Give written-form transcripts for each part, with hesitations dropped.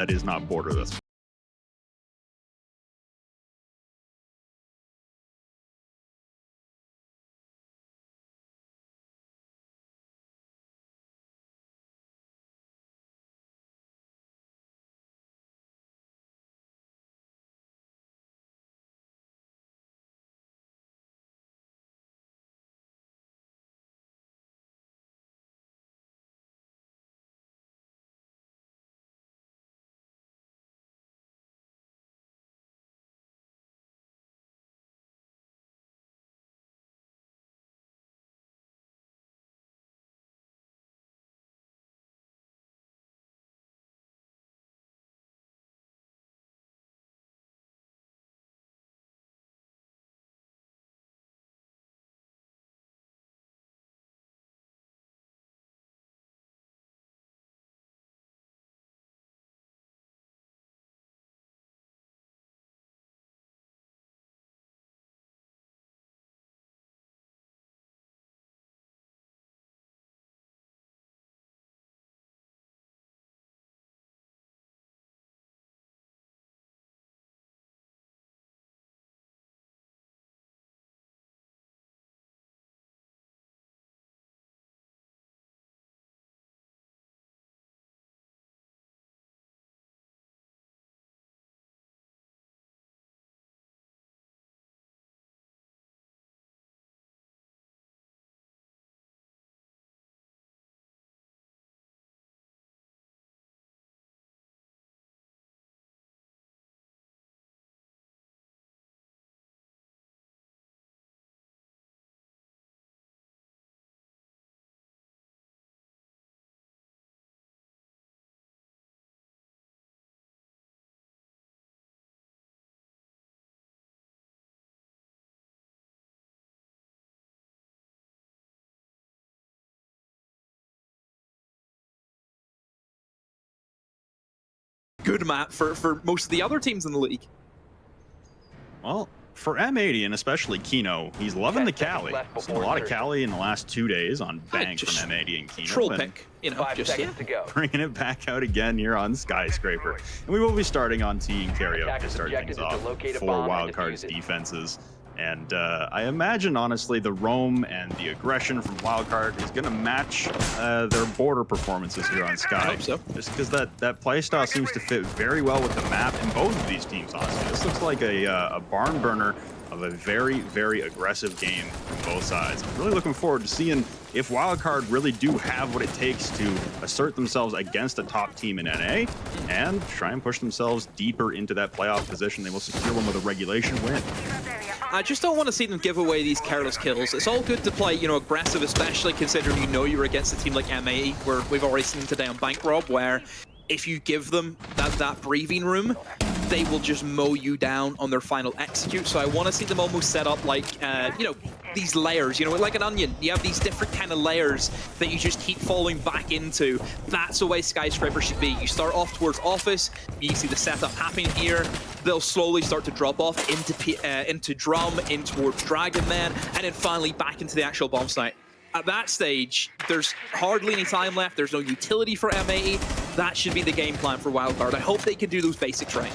that is not borderless. Good map for most of the other teams in the league. Well, for M80 and especially Kino, he's loving the Cali. Seen a lot of Cali in the last 2 days on Bang from M80 and Kino. Troll pick, you know, just to go. Bringing it back out again here on Skyscraper. And we will be starting on Team Karaoke to start things off for Wildcard's defenses. And I imagine, honestly, the roam and the aggression from Wildcard is going to match their border performances here on Sky. I hope so. Just because that playstyle seems to fit very well with the map in both of these teams, honestly. This looks like a barn burner of a very, very aggressive game from both sides. I'm really looking forward to seeing if Wildcard really do have what it takes to assert themselves against a top team in NA and try and push themselves deeper into that playoff position. They will secure one with a regulation win. I just don't want to see them give away these careless kills. It's all good to play, you know, aggressive, especially considering you know you're against a team like M80, where we've already seen today on Bank Rob, where if you give them that breathing room, they will just mow you down on their final execute. So I want to see them almost set up like, you know, these layers, you know, like an onion. You have these different kind of layers that you just keep falling back into. That's the way Skyscraper should be. You start off towards Office, you see the setup happening here. They'll slowly start to drop off into Drum, in towards Dragon then, and then finally back into the actual bomb site. At that stage, there's hardly any time left. There's no utility for M80. That should be the game plan for Wildcard. I hope they can do those basics right.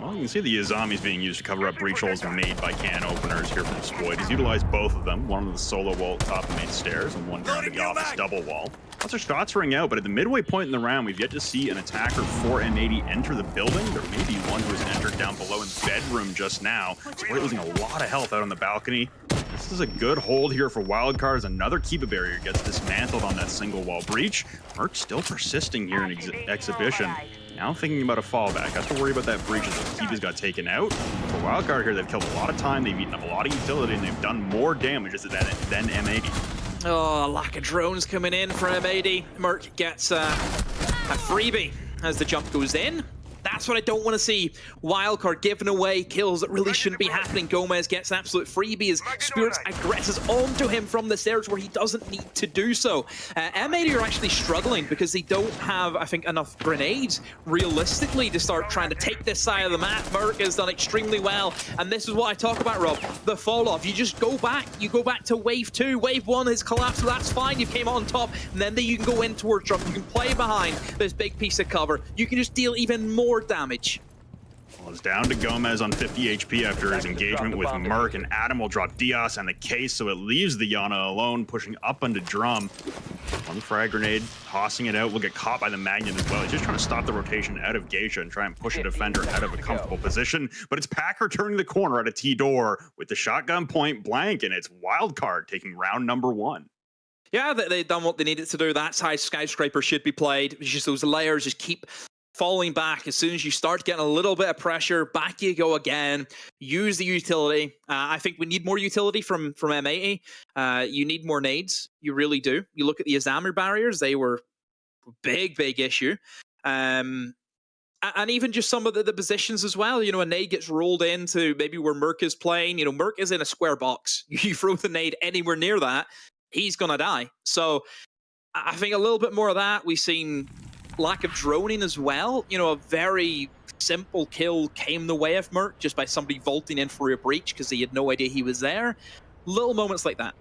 Well, you can see the Yazamis being used to cover up breach holes made by can openers here from Spoid. He's utilized both of them, one on the solo wall at the top of the main stairs and one down to the office double wall. Lots of shots ring out, but at the midway point in the round, we've yet to see an attacker for M80 enter the building. There may be one who has entered down below in the bedroom just now. Spoid losing a lot of health out on the balcony. This is a good hold here for Wildcard as another Keepa barrier gets dismantled on that single wall breach. Merc still persisting here in Exhibition. Now thinking about a fallback. Has to worry about that breach as the Keepa's got taken out. For Wildcard here, they've killed a lot of time, they've eaten up a lot of utility, and they've done more damage than M80. Oh, a lack of drones coming in for M80. Merc gets a freebie as the jump goes in. That's what I don't want to see. Wildcard giving away kills that really shouldn't be happening. Gomez gets an absolute freebie as Spirits aggresses onto him from the stairs where he doesn't need to do so. M80 are actually struggling because they don't have, I think, enough grenades realistically to start trying to take this side of the map. Merc has done extremely well, and this is what I talk about, Rob. The fall off. You just go back. You go back to wave 2. Wave 1 has collapsed, so that's fine. You came on top, and then you can go in towards drop. You can play behind this big piece of cover. You can just deal even more damage. Well, it's down to Gomez on 50 HP after his engagement with Merc, and Adam will drop Diaz and the case, so it leaves the Yana alone, pushing up onto Drum. One frag grenade, tossing it out, will get caught by the Magnet as well. He's just trying to stop the rotation out of Geisha and try and push a defender out of a comfortable position, but it's Packer turning the corner at a T-door with the shotgun point blank, and it's Wildcard taking round number 1. Yeah, they've done what they needed to do. That's how Skyscraper should be played. It's just those layers just keep falling back. As soon as you start getting a little bit of pressure, back you go again. Use the utility. I think we need more utility from M80. You need more nades. You really do. You look at the Azamir barriers. They were a big issue. And even just some of the positions as well. You know, a nade gets rolled into maybe where Merc is playing. You know, Merc is in a square box. You throw the nade anywhere near that, he's going to die. So I think a little bit more of that. We've seen lack of droning as well. You know, a very simple kill came the way of Merc just by somebody vaulting in for a breach because he had no idea he was there. Little moments like that.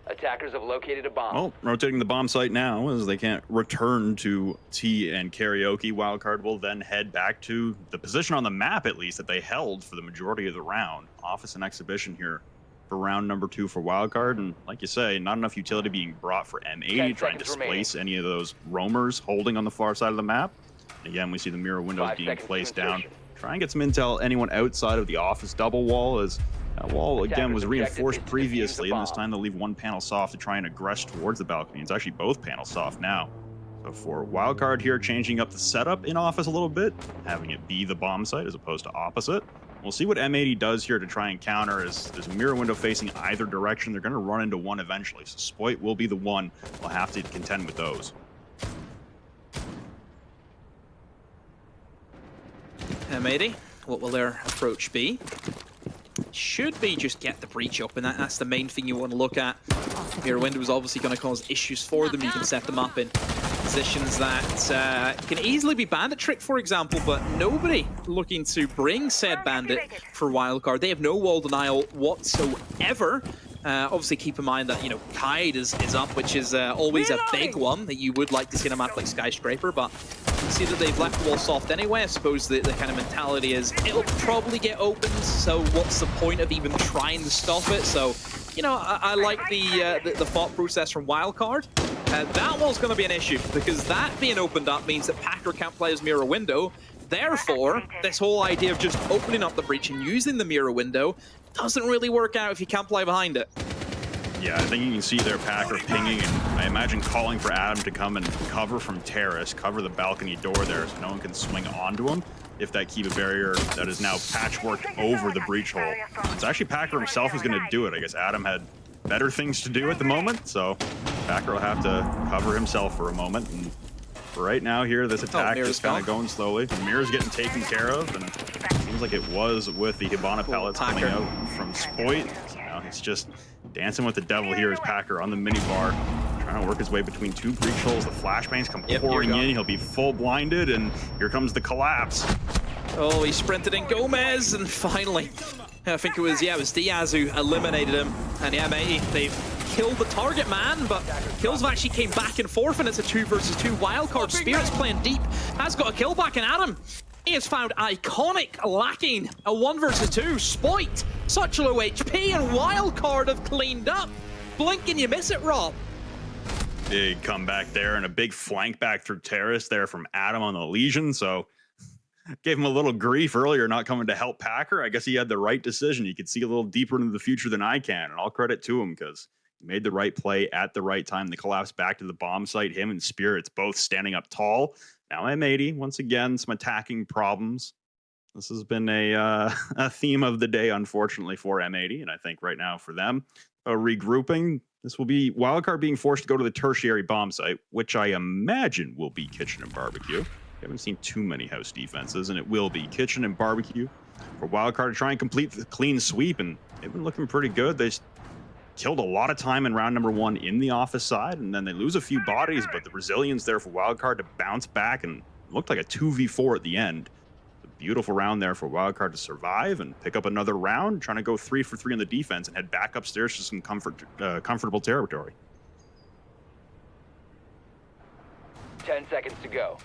Attackers have located a bomb. Well, rotating the bomb site now as they can't return to T and Karaoke. Wildcard will then head back to the position on the map, at least, that they held for the majority of the round. Office and Exhibition here for round number 2 for Wildcard. And like you say, not enough utility being brought for M80, trying to displace any of those roamers holding on the far side of the map. Again, we see the mirror windows being placed down. Try and get some intel anyone outside of the office double wall, as that wall, again, was reinforced previously, and this time they'll leave one panel soft to try and aggress towards the balcony. It's actually both panels soft now. So for Wildcard here, changing up the setup in office a little bit, having it be the bomb site as opposed to opposite. We'll see what M80 does here to try and counter, as there's a mirror window facing either direction. They're going to run into one eventually, so Spoit will be the one. We'll have to contend with those. M80, what will their approach be? Should be just get the breach open. That's the main thing you want to look at. Mirror window is obviously going to cause issues for them. You can set them up in positions that can easily be Bandit Trick, for example, but nobody looking to bring said Bandit for Wildcard. They have no wall denial whatsoever. Obviously, keep in mind that, you know, Tide is up, which is always a big one that you would like to see on a map like Skyscraper, but you see that they've left the wall soft anyway. I suppose the kind of mentality is it'll probably get opened, so what's the point of even trying to stop it? So, you know, I like the thought process from Wildcard. That wall's going to be an issue, because that being opened up means that Packer can't play as mirror window. Therefore, this whole idea of just opening up the breach and using the mirror window doesn't really work out if you can't play behind it. Yeah, I think you can see their Packer pinging, and I imagine calling for Adam to come and cover from terrace, cover the balcony door there so no one can swing onto him if that Kiva barrier that is now patchworked over the breach hole. It's actually Packer himself who's going to do it. I guess Adam had better things to do at the moment, so Packer will have to cover himself for a moment. And right now here, this attack is kind of going slowly. Mirror's getting taken care of, and it seems like it was with the Hibana pellets coming out from Spoit. Now he's just dancing with the devil here as Packer on the minibar, trying to work his way between two breach holes. The flashbangs come pouring in. He'll be full blinded, and here comes the collapse. Oh, he sprinted in Gomez, and finally, I think it was Diaz who eliminated him. And yeah, M80, they've killed the target man, but kills have actually came back and forth, and it's a 2 versus 2 Wildcard. Spirits playing deep, has got a kill back, and Adam, he has found iconic lacking a 1 versus 2. Spoit, such low HP, and Wildcard have cleaned up. Blink and you miss it, Rob. Big comeback there, and a big flank back through terrace there from Adam on the Legion. So gave him a little grief earlier not coming to help Packer. I guess he had the right decision. He could see a little deeper into the future than I can, and all credit to him, because he made the right play at the right time. The collapse back to the bomb site, him and Spirits both standing up tall. Now M80, once again, some attacking problems. This has been a theme of the day, unfortunately, for M80, and I think right now for them, regrouping. This will be Wildcard being forced to go to the tertiary bomb site, which I imagine will be Kitchen and Barbecue. We haven't seen too many house defenses, and it will be kitchen and barbecue for Wildcard to try and complete the clean sweep, and they've been looking pretty good. They killed a lot of time in round number 1 in the office side, and then they lose a few bodies, but the resilience there for Wildcard to bounce back, and it looked like a 2v4 at the end. A beautiful round there for Wildcard to survive and pick up another round, trying to go 3 for 3 on the defense and head back upstairs to some comfortable territory. 10 seconds to go.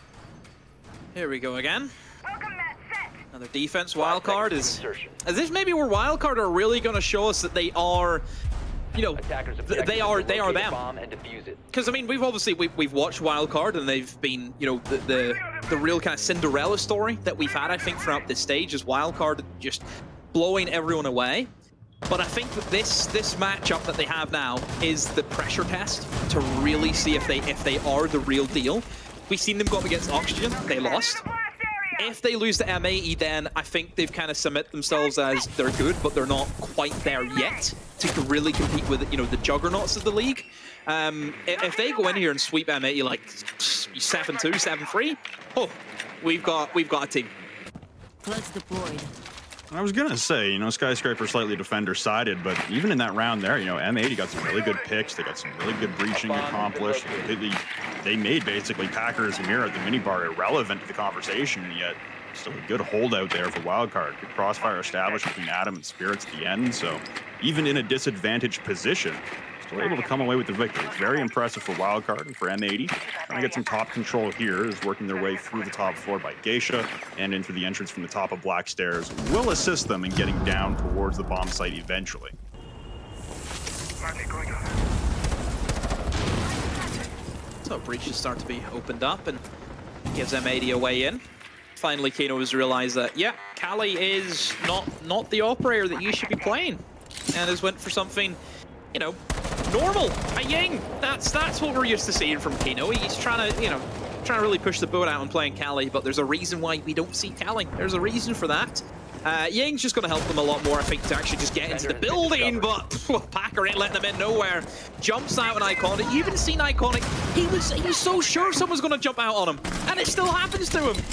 Here we go again. Welcome that set. Another defense. 5 Wildcard seconds is... to insertion. Is this maybe where Wildcard are really going to show us that they are, you know, Attackers they are locate a them? bomb and defuse it. Because I mean, we've watched Wildcard, and they've been, you know, the real kind of Cinderella story that we've had, I think, throughout this stage is Wildcard just blowing everyone away. But I think that this matchup that they have now is the pressure test to really see if they are the real deal. We've seen them go up against Oxygen, they lost. If they lose to M80, then I think they've kind of submit themselves as they're good, but they're not quite there yet to really compete with, you know, the juggernauts of the league. If they go in here and sweep M80 like 7-2, 7-3, oh, we've got a team. Clutch deployed. I was gonna say, you know, Skyscraper slightly defender-sided, but even in that round there, you know, M80 got some really good picks. They got some really good breaching accomplished. They made basically Packer's mirror at the minibar irrelevant to the conversation, and yet still a good holdout there for Wildcard. Good crossfire established between Adam and Spirits at the end, so even in a disadvantaged position, still able to come away with the victory. It's very impressive for Wildcard and for M80. Trying to get some top control here is working their way through the top floor by Geisha and into the entrance from the top of Black Stairs. Will assist them in getting down towards the bomb site eventually. So breaches start to be opened up and gives M80 a way in. Finally, Kino has realized that, yeah, Kali is not the operator that you should be playing, and has went for something, you know, normal. A Ying. That's what we're used to seeing from Kino. He's trying to, you know, really push the boat out and playing Kali, but there's a reason why we don't see Kali. There's a reason for that. Ying's just going to help them a lot more, I think, to actually just get into the building, but Packer ain't letting them in nowhere. Jumps out on Iconic. You even seen Iconic. He was so sure someone's going to jump out on him, and it still happens to him.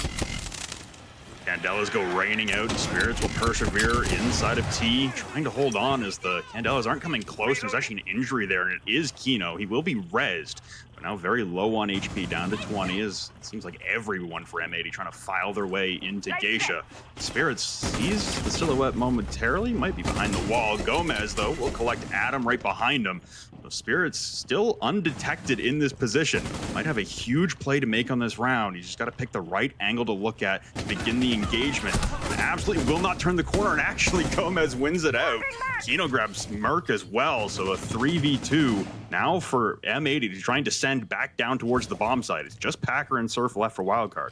Candelas go raining out, and Spirits will persevere inside of T, trying to hold on as the Candelas aren't coming close. There's actually an injury there, and it is Kino. He will be rezzed, but now very low on HP, down to 20, as it seems like everyone for M80 trying to file their way into Geisha. Spirits sees the silhouette momentarily, might be behind the wall. Gomez, though, will collect Adam right behind him. So Spirits still undetected in this position. Might have a huge play to make on this round. He's just got to pick the right angle to look at to begin the engagement. And absolutely will not turn the corner, and actually Gomez wins it out. Kino grabs Merc as well, so a 3v2 now for M80 to try and descend back down towards the bomb site. It's just Packer and Surf left for Wildcard.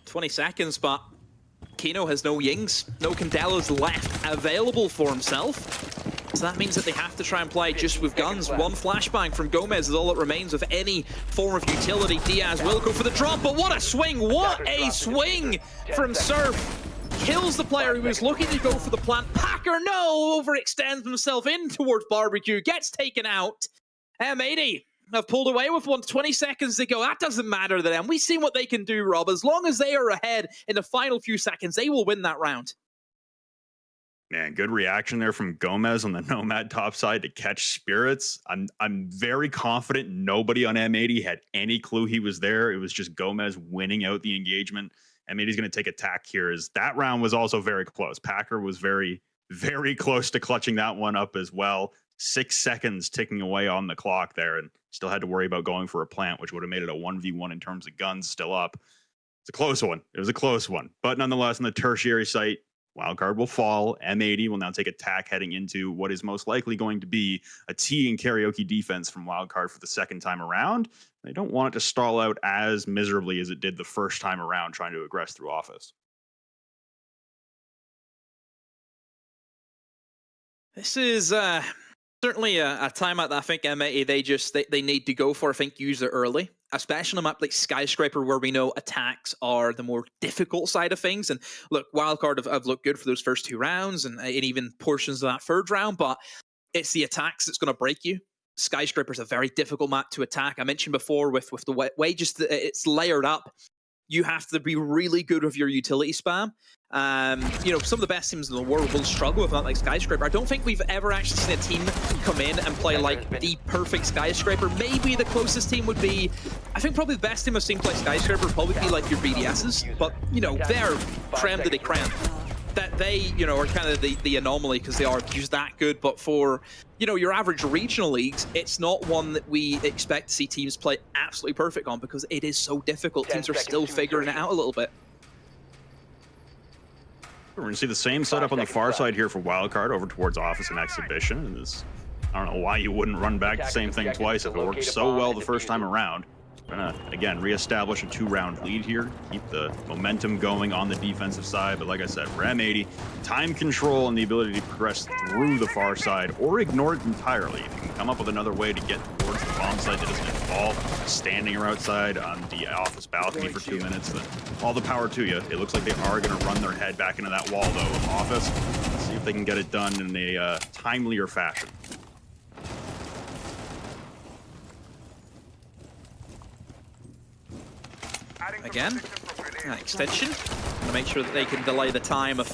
20 seconds, but Kino has no Yings, no Candelas left available for himself. So that means that they have to try and play just with guns. One flashbang from Gomez is all that remains of any form of utility. Diaz will go for the drop, but what a swing! What a swing from Surf! Kills the player who was looking to go for the plant. Packer, no! Overextends himself in towards Barbecue, gets taken out. M80 have pulled away with 20 seconds to go. That doesn't matter to them. We've seen what they can do, Rob. As long as they are ahead in the final few seconds, they will win that round. Man, good reaction there from Gomez on the Nomad top side to catch Spirits. I'm very confident nobody on M80 had any clue he was there. It was just Gomez winning out the engagement. M80's going to take attack here, as that round was also very close. Packer was very, very close to clutching that one up as well. 6 seconds ticking away on the clock there, and still had to worry about going for a plant, which would have made it a 1v1 in terms of guns still up. It's a close one. It was a close one. But nonetheless, on the tertiary site, Wildcard will fall. M80 will now take attack heading into what is most likely going to be a T and karaoke defense from Wildcard for the second time around. They don't want it to stall out as miserably as it did the first time around trying to aggress through office. This is certainly a timeout that I think M80 they need to go for. I think use it early, especially on a map like Skyscraper, where we know attacks are the more difficult side of things. And look, Wildcard have looked good for those first 2 rounds and even portions of that 3rd round, but it's the attacks that's going to break you. Skyscraper is a very difficult map to attack. I mentioned before with the way just it's layered up. you have to be really good with your utility spam. You know, some of the best teams in the world will struggle with that, like Skyscraper. I don't think we've ever actually seen a team come in and play like the perfect Skyscraper. Maybe the closest team would be, I think probably the best team I've seen play Skyscraper would probably be like your BDSs, but you know, they're creme de la creme. That they, you know, are kind of the anomaly because they are just that good. But for, you know, your average regional leagues, it's not one that we expect to see teams play absolutely perfect on because it is so difficult. Teams are still figuring it out a little bit. We're going to see the same setup on the far side here for Wildcard over towards Office and Exhibition. And this, I don't know why you wouldn't run back the same thing twice if it worked so well the first time around. Gonna, again, reestablish a 2-round lead here, keep the momentum going on the defensive side. But like I said, for M80, time control and the ability to progress through the far side or ignore it entirely. If you can come up with another way to get towards the bomb site that doesn't involve standing or outside on the office balcony for 2 minutes, then all the power to you. It looks like they are going to run their head back into that wall, though, with Office. Let's see if they can get it done in a timelier fashion. Again, extension. To make sure that they can delay the time of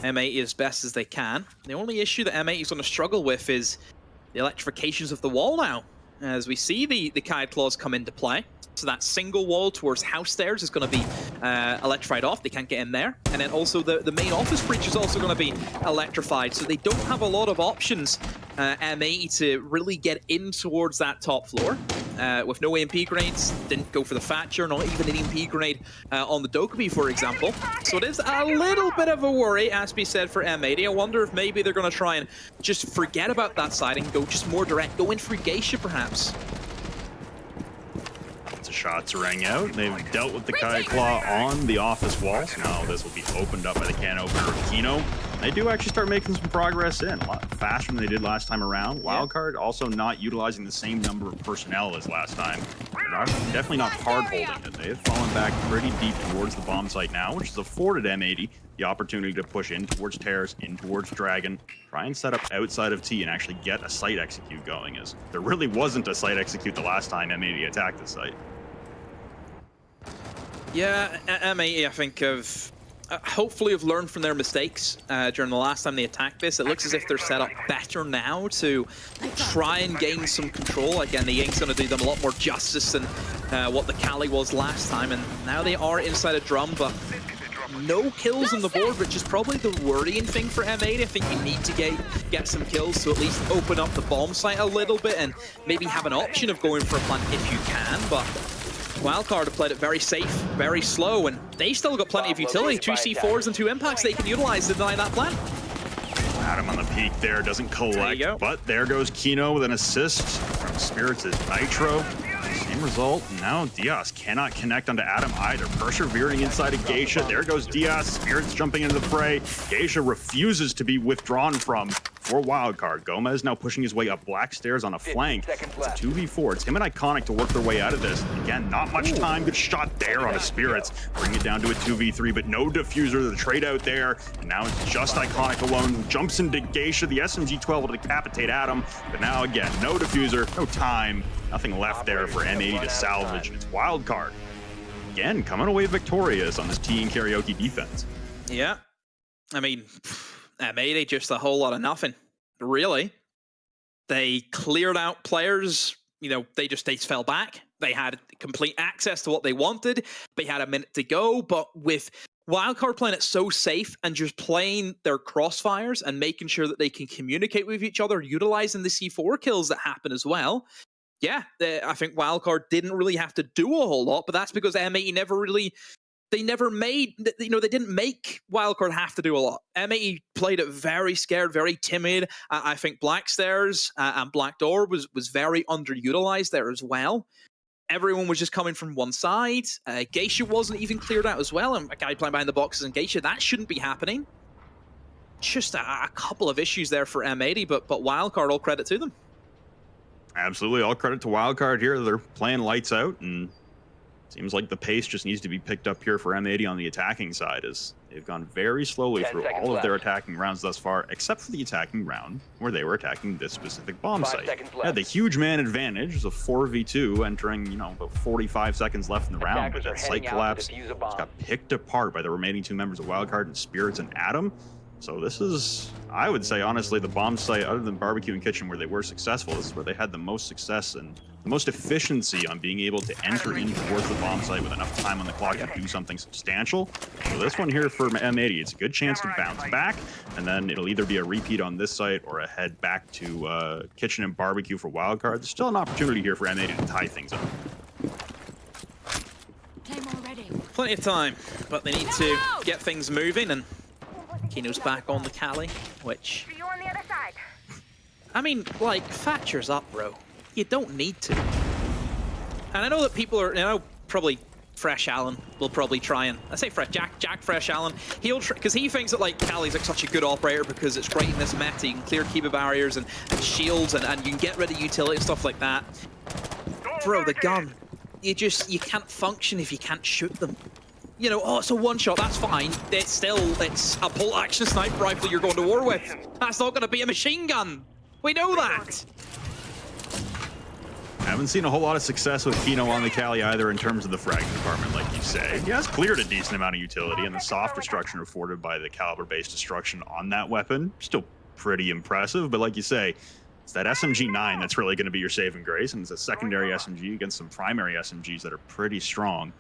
M80 as best as they can. The only issue that M80 is going to struggle with is the electrifications of the wall now. As we see the Kite Claws come into play. So that single wall towards house stairs is going to be electrified off. They can't get in there. And then also the main office breach is also going to be electrified. So they don't have a lot of options, M80, to really get in towards that top floor. With no EMP grenades, didn't go for the Thatcher, not even an EMP grenade on the Dokkaebi, for example. So it is a little bit of a worry, as we said, for M80. I wonder if maybe they're going to try and just forget about that side and go just more direct, go in for Geisha, perhaps. Shots rang out. They've dealt with the Kai Claw on the office wall. So now this will be opened up by the can opener of Kino. They do actually start making some progress in a lot faster than they did last time around. Wildcard also not utilizing the same number of personnel as last time. They're definitely not hard holding it. They have fallen back pretty deep towards the bomb site now, which has afforded M80 the opportunity to push in towards Terrace, in towards Dragon, try and set up outside of T and actually get a site execute going, as there really wasn't a site execute the last time M80 attacked the site. Yeah, M80, I think, have hopefully have learned from their mistakes during the last time they attacked this. It looks as if they're set up better now to try and gain some control. Again, the Ink's going to do them a lot more justice than what the Cali was last time. And now they are inside a drum, but no kills on the board, which is probably the worrying thing for M80. I think you need to get some kills to at least open up the bomb site a little bit and maybe have an option of going for a plant if you can. But Wildcard have played it very safe, very slow, and they still got plenty of utility. 2 C4s and 2 impacts they can utilize to deny that plan. Adam on the peak there, doesn't collect, but there goes Kino with an assist from Spirits' Nitro. Same result. Now Diaz cannot connect onto Adam either. Persevering inside of Geisha. There goes Diaz. Spirits jumping into the fray. Geisha refuses to be withdrawn from for Wildcard. Gomez now pushing his way up black stairs on a flank. It's a 2v4. It's him and Iconic to work their way out of this. Again, not much time. Good shot there on a Spirits. Bring it down to a 2v3, but no diffuser. The trade out there. And now it's just Iconic alone. Jumps into Geisha. The SMG-12 will decapitate Adam. But now again, no diffuser, no time. Nothing left there for M80 to salvage. It's Wildcard. Again, coming away victorious on this T and Karaoke defense. Yeah. I mean, M80 just a whole lot of nothing, really. They cleared out players. You know, they fell back. They had complete access to what they wanted. They had a minute to go, but with Wildcard playing it so safe and just playing their crossfires and making sure that they can communicate with each other, utilizing the C4 kills that happen as well. Yeah, I think Wildcard didn't really have to do a whole lot, but that's because M80 they didn't make Wildcard have to do a lot. M80 played it very scared, very timid. I think Black Stairs and Black Door was very underutilized there as well. Everyone was just coming from one side. Geisha wasn't even cleared out as well. And a guy playing behind the boxes and Geisha, that shouldn't be happening. Just a couple of issues there for M80, but Wildcard, all credit to them. Absolutely, all credit to Wildcard here. They're playing lights out, and Seems like the pace just needs to be picked up here for M80 on the attacking side, as they've gone very slowly 10 through seconds all of their left. attacking rounds thus far, except for the attacking round where they were attacking this specific bomb 5 site. seconds They left. had the huge man advantage. It was a 4v2 entering, you know, about 45 seconds left in the round, but Attackers are that site heading out to collapse defuse a just bomb. got picked apart by the remaining 2 members of Wildcard and Spirits and Adam. So this is, I would say, honestly, the bomb site, other than Barbecue and Kitchen, where they were successful, this is where they had the most success and the most efficiency on being able to enter in towards the bomb site with enough time on the clock to do something substantial. So this one here for M80, it's a good chance to bounce back, and then it'll either be a repeat on this site or a head back to Kitchen and Barbecue for Wildcard. There's still an opportunity here for M80 to tie things up. Time already. Plenty of time, but they need to get things moving, and Kino's back on the Cali, which... See you on the other side. I mean, like, Thatcher's up, bro. You don't need to. And I know that people are, you know, probably Fresh Allen will probably try and, I say Fresh, Jack Fresh Allen, he'll try, because he thinks that, like, Cali's like such a good operator because it's great in this meta, you can clear Kiba barriers and shields and you can get rid of utility and stuff like that. Bro, the gun, you can't function if you can't shoot them. You know, oh, it's a one-shot, that's fine. It's a bolt-action sniper rifle you're going to war with. That's not going to be a machine gun. We know that. Haven't seen a whole lot of success with Kino on the Cali either in terms of the fragging department, like you say. He has cleared a decent amount of utility, and the soft destruction afforded by the caliber-based destruction on that weapon, still pretty impressive, but like you say, it's that SMG-9 that's really going to be your saving grace, and it's a secondary SMG against some primary SMGs that are pretty strong.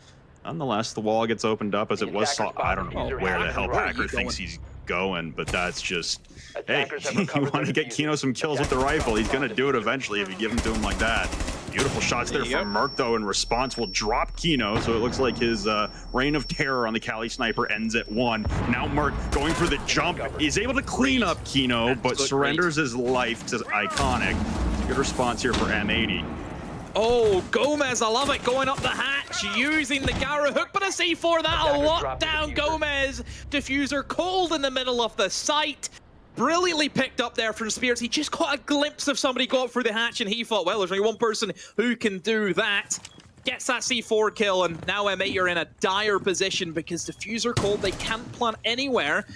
Nonetheless, the wall gets opened up as it was saw. I don't know where the hell Packer thinks he's going, but that's just, hey, you want to get Kino some kills with the rifle, he's going to do it eventually if you give them to him like that. Beautiful shots there from Merc, though, in response will drop Kino, so it looks like his reign of terror on the Cali sniper ends at 1. Now Merc going for the jump, is able to clean up Kino, but surrenders his life to Iconic. It's a good response here for M80. Oh, Gomez, I love it, going up the hatch, using the Gara hook, but a C4, that'll lock down Gomez. Diffuser cold in the middle of the site. Brilliantly picked up there from Spears. He just caught a glimpse of somebody go up through the hatch, and he thought, well, there's only one person who can do that. Gets that C4 kill, and now M80 are in a dire position because Diffuser cold, they can't plant anywhere.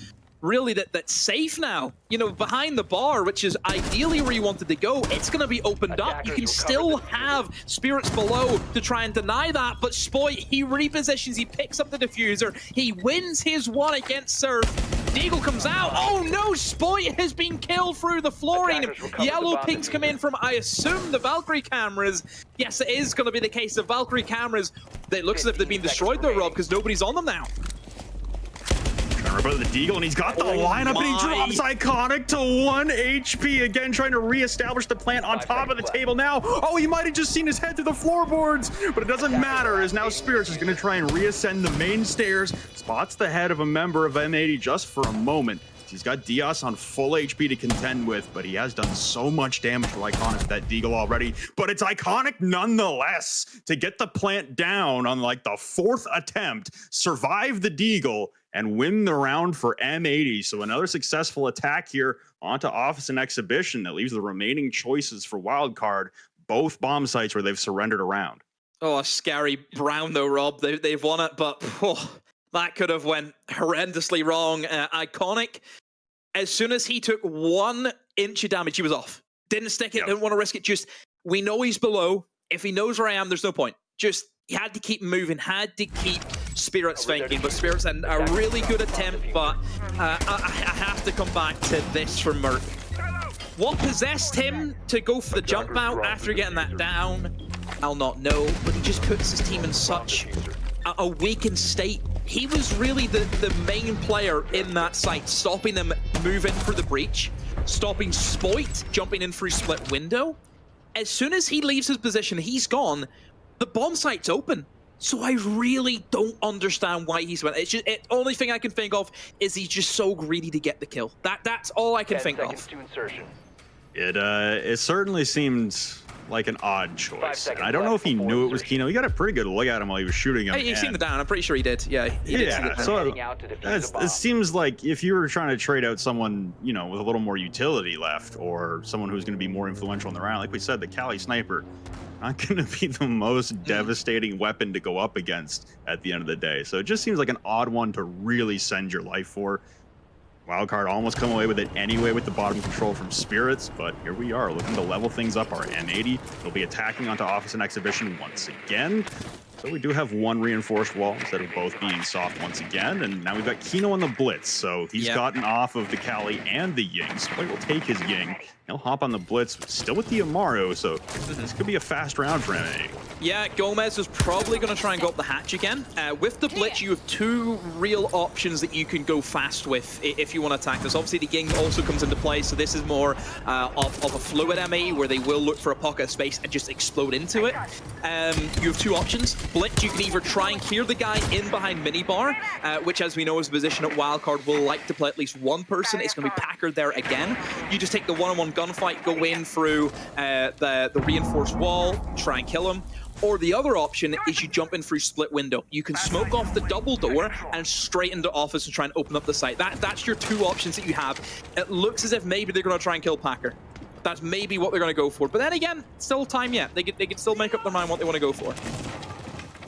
Really, that's safe now. You know, behind the bar, which is ideally where you wanted to go, it's going to be opened up. You can still have Spirits below to try and deny that, but Spoit, he repositions, he picks up the Diffuser, he wins his one against Surf. Deagle comes out. Oh no, Spoit has been killed through the flooring. Yellow pings come in from, I assume, the Valkyrie cameras. Yes, it is going to be the case. The Valkyrie cameras, it looks as if they've been destroyed though, Rob, because nobody's on them now. About the Deagle, and he's got the lineup, and he drops Iconic to 1 HP. Again, trying to reestablish the plant on top of the table now. Oh, he might have just seen his head through the floorboards, but it doesn't matter, as now Spirits is going to try and reascend the main stairs. Spots the head of a member of M80 just for a moment. He's got Diaz on full HP to contend with, but he has done so much damage to Iconic with that Deagle already. But it's Iconic nonetheless to get the plant down on like the 4th attempt, survive the Deagle, and win the round for M80. So another successful attack here onto Office and Exhibition that leaves the remaining choices for Wildcard, both bomb sites where they've surrendered around. Oh, a scary Brown though, Rob. They've won it, but that could have went horrendously wrong. Iconic, as soon as he took 1 inch of damage, he was off. Didn't stick it, didn't want to risk it. Just, we know he's below. If he knows where I am, there's no point. Just, he had to keep moving, had to keep Spirits thinking, but Spirits had a really good attempt, but I have to come back to this from Merc. What possessed him to go for the jump out after getting that down, I'll not know, but he just puts his team in such a weakened state. He was really the main player in that site, stopping them moving for the breach, stopping Spoit jumping in through split window. As soon as he leaves his position, he's gone. The bomb site's open. So I really don't understand why he's went. It's just, only thing I can think of is he's just so greedy to get the kill. That's all I can think of. 10 seconds to insertion. It certainly seemed like an odd 5 choice. seconds And I don't know if he left knew before it was insertion. Kino. He got a pretty good look at him while he was shooting him. Hey, you've seen and- the down. I'm pretty sure he did. Yeah, he did see the Yeah, down. so Heading out to defuse a bomb. it seems like if you were trying to trade out someone, you know, with a little more utility left, or someone who's going to be more influential in the round, like we said, the Cali sniper, not going to be the most devastating weapon to go up against at the end of the day. So it just seems like an odd one to really send your life for. Wildcard almost come away with it anyway with the bottom control from Spirits, but here we are looking to level things up. Our M80 will be attacking onto Office and Exhibition once again. So we do have one reinforced wall instead of both being soft once again. And now we've got Kino on the Blitz, so he's gotten off of the Cali and the Ying. Split will take his Ying. He'll hop on the Blitz, still with the Amaro, so this could be a fast round for M80. Yeah, Gomez is probably going to try and go up the hatch again. With the Blitz, you have two real options that you can go fast with if you want to attack this. Obviously, the Ying also comes into play, so this is more of a fluid M80 where they will look for a pocket of space and just explode into it. You have two options. Blitz, you can either try and clear the guy in behind minibar, which, as we know, is a position at Wildcard will like to play at least one person. It's going to be Packard there again. You just take the one-on-one gunfight, go in through the reinforced wall, try and kill him. Or the other option is you jump in through split window. You can smoke off the double door and straight into office and try and open up the site. That's your two options that you have. It looks as if maybe they're going to try and kill Packer. That's maybe what they're going to go for. But then again, still time yet. They could still make up their mind what they want to go for.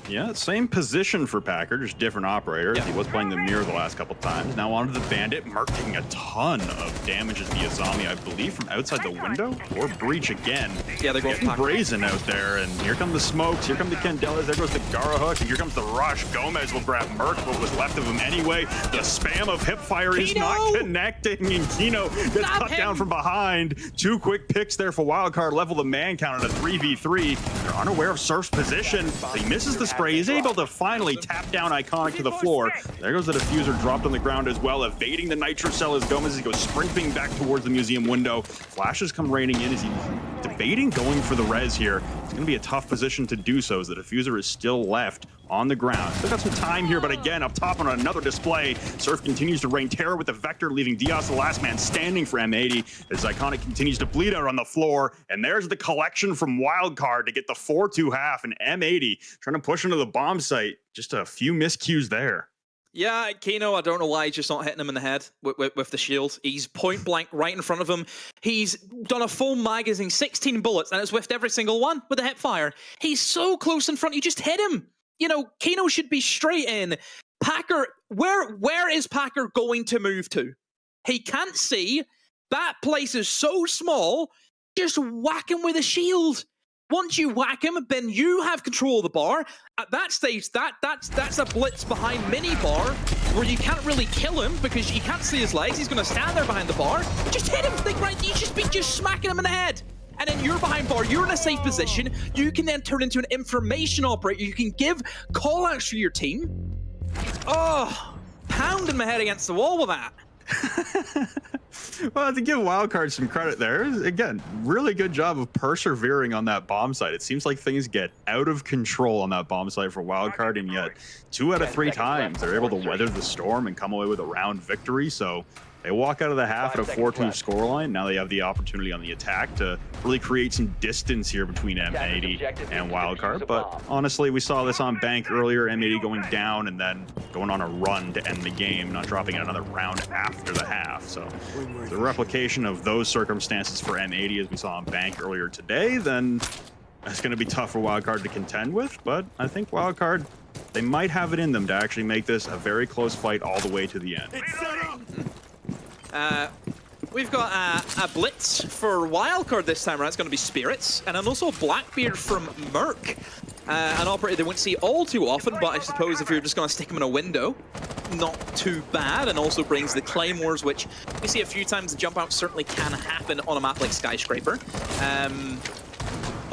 Yeah, same position for Packer, just different operator. Yeah. He was playing the mirror the last couple times. Now onto the Bandit. Merc taking a ton of damages via zombie, I believe, from outside the window or breach again. Yeah, they're going getting Packer. brazen out there, and here come the smokes, here come the Candelas, there goes the Gara hook, and here comes the rush. Gomez will grab Merc, what was left of him anyway. The spam of hip fire is Kino! not connecting, and Kino gets Stop cut him! down from behind. Two quick picks there for Wildcard, level the man count at a 3v3. They're unaware of Surf's position. He misses the spray. He's able to finally tap down Iconic to the floor. There goes the diffuser, dropped on the ground as well, evading the nitro cell as Gomez goes sprinting back towards the museum window. Flashes come raining in as he's debating going for the res here. It's going to be a tough position to do so as the diffuser is still left on the ground. Still got some time here, but again, up top on another display, Surf continues to rain terror with the Vector, leaving Diaz the last man standing for M80 as Iconic continues to bleed out on the floor. And there's the collection from Wildcard to get the 4-2 half, and M80 trying to push into the bomb site. Just a few miscues there. Yeah, Kino, I don't know why he's just not hitting him in the head with the shield. He's point blank right in front of him. He's done a full magazine, 16 bullets, and it's whiffed every single one with a hip fire. He's so close in front, you just hit him. You know, Kino should be straight in. Packer, where is Packer going to move to? He can't see. That place is so small. Just whack him with a shield. Once you whack him, then you have control of the bar. At that stage, that's a blitz behind minibar where you can't really kill him because you can't see his legs. He's going to stand there behind the bar. Just hit him. Like, right, you should be just smacking him in the head. And then you're behind bar, you're in a safe position. You can then turn into an information operator. You can give call-outs for your team. Oh, pounding my head against the wall with that. Well, to give Wildcard some credit there, again, really good job of persevering on that bomb site. It seems like things get out of control on that bomb site for Wildcard, and yet 2 out of 3 times they're able to weather the storm and come away with a round victory. So they walk out of the half at a 4-2 scoreline. Now they have the opportunity on the attack to really create some distance here between M80 and Wildcard. But honestly, we saw this on Bank earlier, M80 going down and then going on a run to end the game, not dropping another round after the half. So the replication of those circumstances for M80 as we saw on Bank earlier today, then that's going to be tough for Wildcard to contend with. But I think Wildcard, they might have it in them to actually make this a very close fight all the way to the end. We've got a blitz for Wildcard this time around. It's going to be Spirits, and then also Blackbeard from Merc. An operator they won't see all too often, but I suppose if you're just going to stick him in a window, not too bad, and also brings the Claymores, which we see a few times. The jump out certainly can happen on a map like Skyscraper.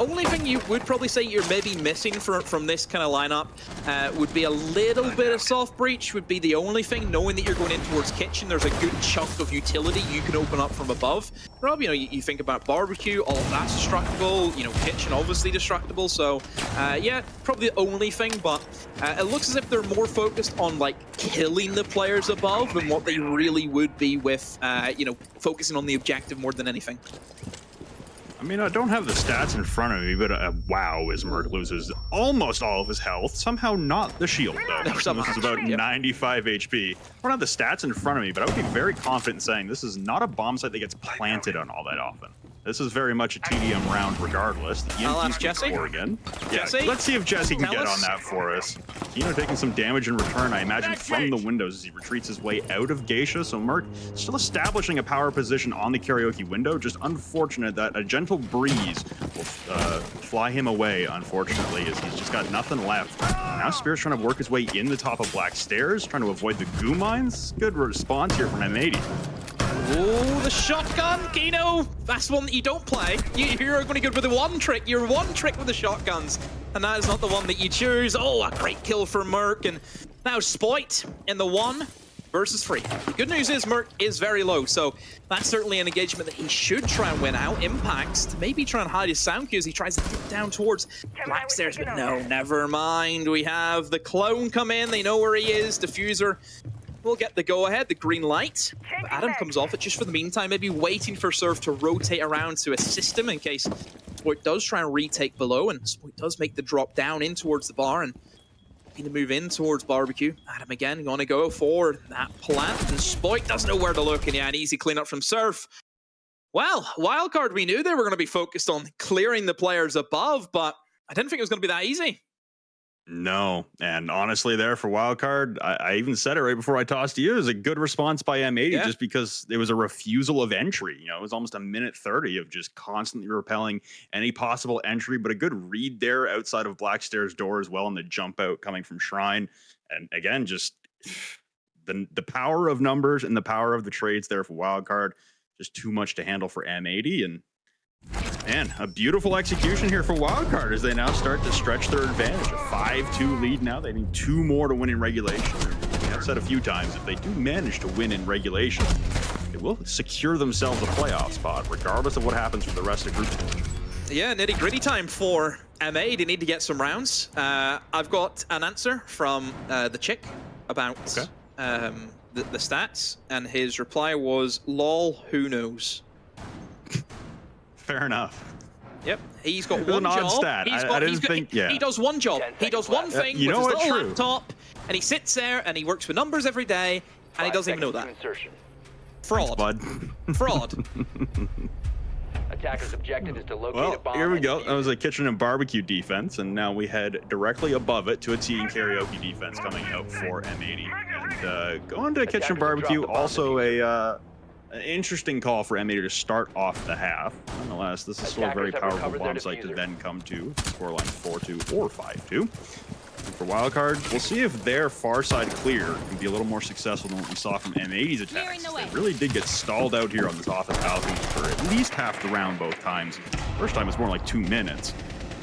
Only thing you would probably say you're maybe missing from this kind of lineup would be a little bit of soft breach would be the only thing. Knowing that you're going in towards kitchen, there's a good chunk of utility you can open up from above. Rob, you know, you think about barbecue, all of that's destructible. You know, kitchen obviously destructible. So yeah, probably the only thing. But it looks as if they're more focused on like killing the players above than what they really would be with you know, focusing on the objective more than anything. I mean, I don't have the stats in front of me, but wow, as Merc loses almost all of his health. Somehow not the shield, though. No, This is about 95 HP. I don't have the stats in front of me, but I would be very confident in saying this is not a bomb site that gets planted on all that often. This is very much a TDM round regardless. The I'll EMP's ask Jesse. score again. Yeah, Jesse, let's see if Jesse can tell get us. on that for us. Kino taking some damage in return, I imagine, from the windows as he retreats his way out of Geisha. So Merc still establishing a power position on the karaoke window. Just unfortunate that a gentle breeze will fly him away, unfortunately, as he's just got nothing left. Now Spirit's trying to work his way in the top of Black Stairs, trying to avoid the goo mines. Good response here from M80. Oh, the shotgun, Kino. That's one that you don't play. You're only good with the one trick. You're one trick with the shotguns, and that is not the one that you choose. Oh, a great kill for Merc, and now Spoit in the 1 versus 3. The good news is Merc is very low, so that's certainly an engagement that he should try and win out. Impacts to maybe try and hide his sound cues. He tries to dip down towards Black Stairs, but no, never mind. We have the clone come in. They know where he is. Diffuser will get the go-ahead, the green light. But Adam comes off it just for the meantime, maybe waiting for Surf to rotate around to assist him in case Spoit does try and retake below, and Spoit does make the drop down in towards the bar, and looking to move in towards Barbecue. Adam again going to go for that plant, and Spoit doesn't know where to look, and yeah, an easy cleanup from Surf. Well, Wildcard, we knew they were going to be focused on clearing the players above, but I didn't think it was going to be that easy. No, and honestly there for Wildcard, I even said it right before I tossed to you, it was a good response by M80 just because it was a refusal of entry. You know, it was almost a minute 30 of just constantly repelling any possible entry, but a good read there outside of Black Stairs door as well, and the jump out coming from Shrine. And again, just the power of numbers and the power of the trades there for Wildcard, just too much to handle for M80. And man, a beautiful execution here for Wildcard as they now start to stretch their advantage. A 5-2 lead now. They need 2 more to win in regulation. I've said a few times, if they do manage to win in regulation, they will secure themselves a playoff spot, regardless of what happens for the rest of group stage. Yeah, nitty-gritty time for MA. They need to get some rounds. I've got an answer from the chick about the stats, and his reply was, lol, who knows? Fair enough. Yep, he's got one job. Stat. I didn't think, he does one job. He does one thing with his little laptop, and he sits there and he works with numbers every day, and he doesn't even know that. Fraud. Thanks, bud. Fraud. Attacker's objective is to locate a bomb. Here we go. That was a kitchen and barbecue defense, and now we head directly above it to a tea and karaoke defense coming out for M80. And going to kitchen and barbecue, also an interesting call for M80 to start off the half. Nonetheless, this is still a very powerful bomb site to then come to. Scoreline 4-2 or 5-2. For Wildcard, we'll see if their far side clear can be a little more successful than what we saw from M80's attacks. They really did get stalled out here on this offense balcony for at least half the round both times. First time it's more like 2 minutes.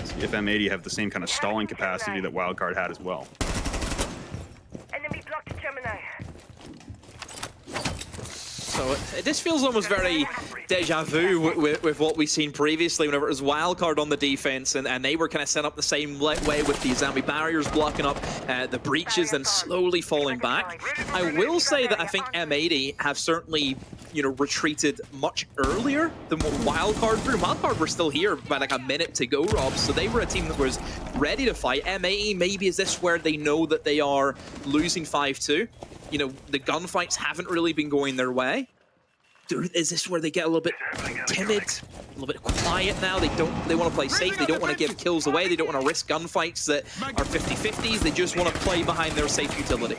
See if M80 have the same kind of stalling capacity that Wildcard had as well. Enemy blocked Gemini. So this feels almost very deja vu with what we've seen previously whenever it was Wildcard on the defense, and they were kind of set up the same way with the zombie barriers blocking up the breaches and slowly falling back. I will say that I think M80 have certainly, you know, retreated much earlier than what Wildcard were. Wildcard were still here by like a minute to go, Rob, so they were a team that was ready to fight. M80, maybe is this where they know that they are losing 5-2? You know, the gunfights haven't really been going their way. Is this where they get a little bit timid, a little bit quiet now? They want to play safe. They don't want to give kills away. They don't want to risk gunfights that are 50-50s. They just want to play behind their safe utility.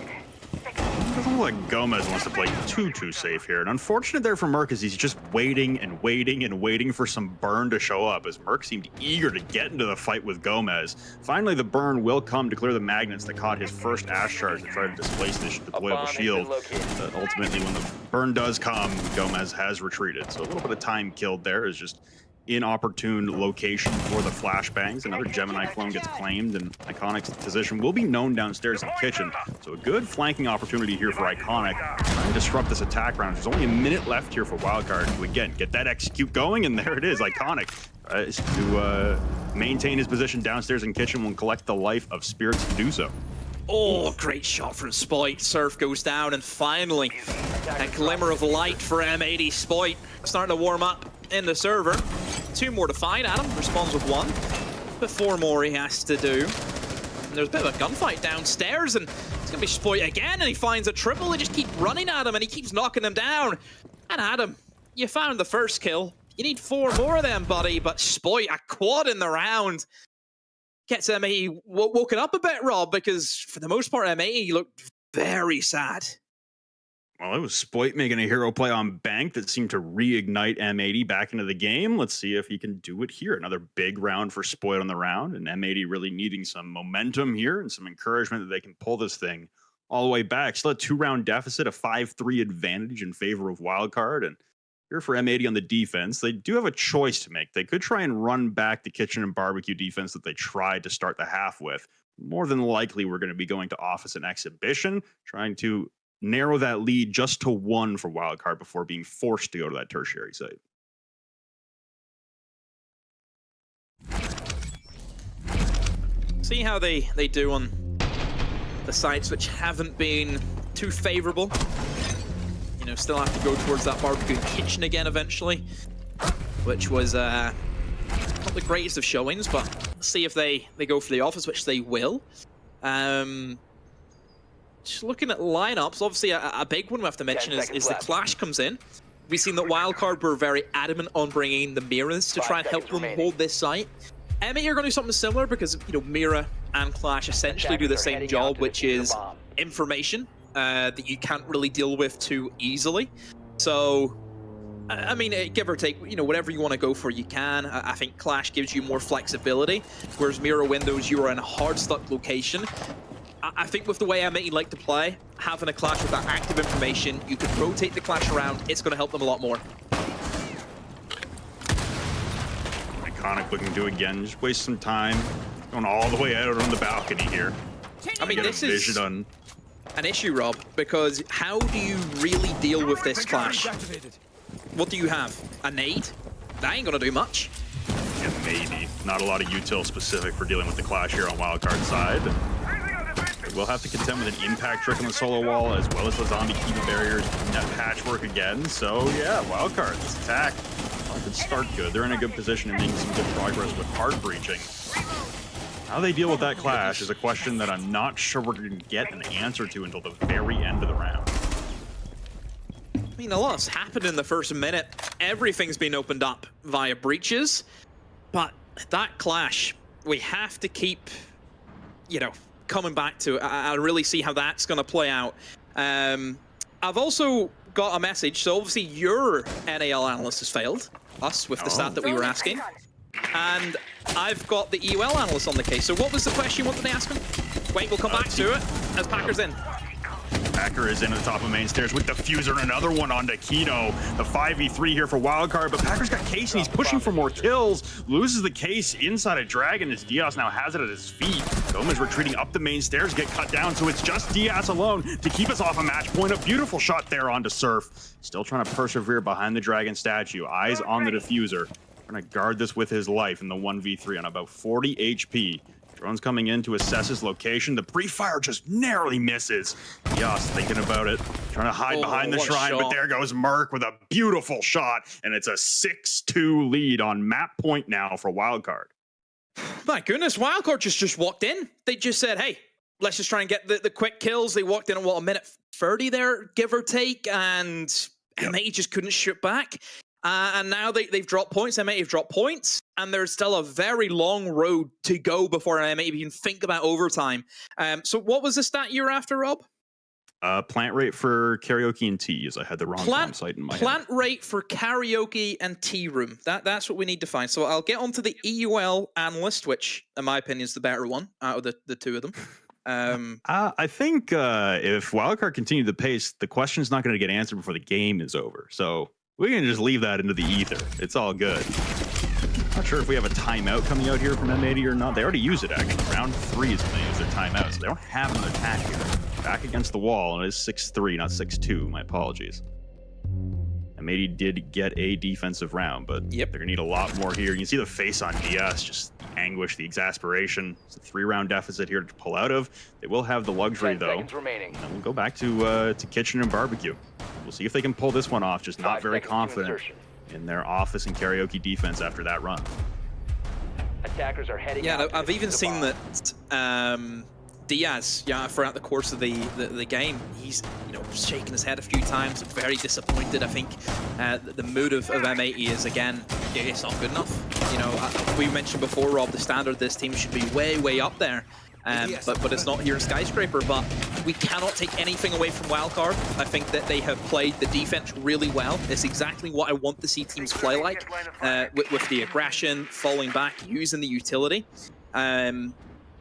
It doesn't look like Gomez wants to play too safe here. And unfortunate there for Merc is he's just waiting and waiting and waiting for some burn to show up, as Merc seemed eager to get into the fight with Gomez. Finally, the burn will come to clear the magnets that caught his first Ash charge to try to displace this deployable shield. Ultimately, when the burn does come, Gomez has retreated. So a little bit of time killed there is just inopportune location for the flashbangs. Another Gemini clone gets claimed, and Iconic's position will be known downstairs in the kitchen. So a good flanking opportunity here for Iconic, trying to disrupt this attack round. There's only a minute left here for Wildcard to again get that execute going, and there it is. Iconic is to maintain his position downstairs in kitchen and collect the life of Spirits to do so. Oh, great shot from Spoit. Surf goes down, and finally a glimmer of light for M80. Spoit starting to warm up in the server. 2 more to find. Adam responds with 1. But 4 more he has to do. And there's a bit of a gunfight downstairs, and it's going to be Spoit again, and he finds a triple. They just keep running at him, and he keeps knocking them down. And Adam, you found the first kill. You need 4 more of them, buddy. But Spoit, a quad in the round, gets M80 woken up a bit, Rob, because for the most part, M80 looked very sad. Well, it was Spoit making a hero play on Bank that seemed to reignite M80 back into the game. Let's see if he can do it here. Another big round for Spoit on the round, and M80 really needing some momentum here and some encouragement that they can pull this thing all the way back. Still a 2-round deficit, a 5-3 advantage in favor of Wildcard, and here for M80 on the defense, they do have a choice to make. They could try and run back the kitchen and barbecue defense that they tried to start the half with. More than likely, we're going to be going to office and exhibition, trying to narrow that lead just to 1 for Wildcard before being forced to go to that tertiary site. See how they do on the sites which haven't been too favorable. You know, still have to go towards that barbecue kitchen again eventually, which was not the greatest of showings, but let's see if they go for the office, which they will. Just looking at lineups, obviously a big one we have to mention is the Clash comes in. We've seen that Wildcard were very adamant on bringing the Mirrors to try and help them hold this site. M80 are going to do something similar because, you know, Mira and Clash essentially do the same job, which is information that you can't really deal with too easily. So, I mean, give or take, you know, whatever you want to go for, you can. I think Clash gives you more flexibility, whereas Mirror Windows, you are in a hard-stuck location. I think with the way M80 like to play, having a Clash with that active information, you can rotate the Clash around, it's going to help them a lot more. Iconic looking to again, just waste some time. Going all the way out on the balcony here. I mean, this is an issue, Rob, because how do you really deal with this Clash? What do you have? A nade? That ain't going to do much. Yeah, maybe. Not a lot of util specific for dealing with the Clash here on Wildcard side. We'll have to contend with an impact trick on the solo wall, as well as the zombie Kiva barriers, net patchwork again. So yeah, Wildcard, this attack could start good. They're in a good position and making some good progress with hard breaching. How they deal with that Clash is a question that I'm not sure we're going to get an answer to until the very end of the round. I mean, a lot's happened in the first minute. Everything's been opened up via breaches, but that Clash, we have to keep, you know, coming back to it. I really see how that's going to play out. I've also got a message. So obviously your NAL analyst has failed us with the stat that we were asking. And I've got the EUL analyst on the case. So what was the question? What did they ask him? Wait, we'll come back to it as Packer's in. Packer is in at the top of main stairs with Diffuser and another one onto Kino. The 5v3 here for Wildcard, but Packer's got Case and he's pushing for more kills. Loses the Case inside a Dragon as Diaz now has it at his feet. Gomez retreating up the main stairs, get cut down, so it's just Diaz alone to keep us off a match point. A beautiful shot there onto Surf. Still trying to persevere behind the Dragon statue. Eyes on the Diffuser. Trying to guard this with his life in the 1v3 on about 40 HP. Drone's coming in to assess his location. The pre-fire just narrowly misses. Yas thinking about it, trying to hide behind the shrine, but there goes Merc with a beautiful shot, and it's a 6-2 lead on map point now for Wildcard. My goodness, Wildcard just walked in. They just said, hey, let's just try and get the quick kills. They walked in at, what, a minute 30 there, give or take, and M80 just couldn't shoot back. And now they've dropped points. M80 have dropped points, and there's still a very long road to go before M80 even think about overtime. So what was the stat you were after, Rob? Plant rate for karaoke and tea, as I had the wrong plant site in my head. Plant rate for karaoke and tea room. That's what we need to find. So I'll get onto the EUL analyst, which, in my opinion, is the better one out of the two of them. I think if Wildcard continued the pace, the question's not going to get answered before the game is over. So we can just leave that into the ether. It's all good. Not sure if we have a timeout coming out here from M80 or not. They already used it, actually. Round 3 is going to use their timeout, so they don't have another attack here. Back against the wall, and it is 6-3, not 6-2. My apologies. M80 did get a defensive round, but they're going to need a lot more here. You can see the face on DS, just the anguish, the exasperation. It's a 3-round deficit here to pull out of. They will have the luxury, though. And we'll go back to kitchen and barbecue. We'll see if they can pull this one off, just not very confident in their office and karaoke defense after that run. Attackers are heading out. Yeah, to I've even defuse the seen bomb. that Diaz, throughout the course of the game, he's shaking his head a few times, very disappointed. I think the mood of M80 is, again, it's not good enough. We mentioned before, Rob, the standard of this team should be way up there. But it's not here in Skyscraper. But we cannot take anything away from Wildcard. I think that they have played the defense really well. It's exactly what I want to see teams play like, with the aggression, falling back, using the utility.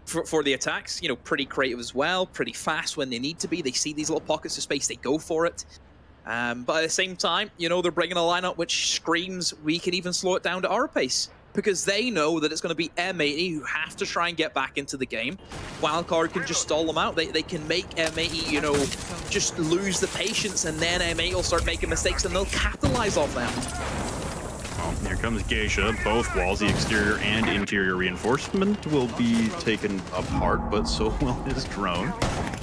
For the attacks, pretty creative as well, pretty fast when they need to be. They see these little pockets of space, they go for it. But at the same time, they're bringing a lineup which screams we can even slow it down to our pace, because they know that it's going to be M80 who have to try and get back into the game. Wildcard can just stall them out. They can make M80, just lose the patience, and then M80 will start making mistakes, and they'll capitalize off them. Well, here comes Geisha. Both walls, the exterior and interior reinforcement, will be taken apart, but so will his drone.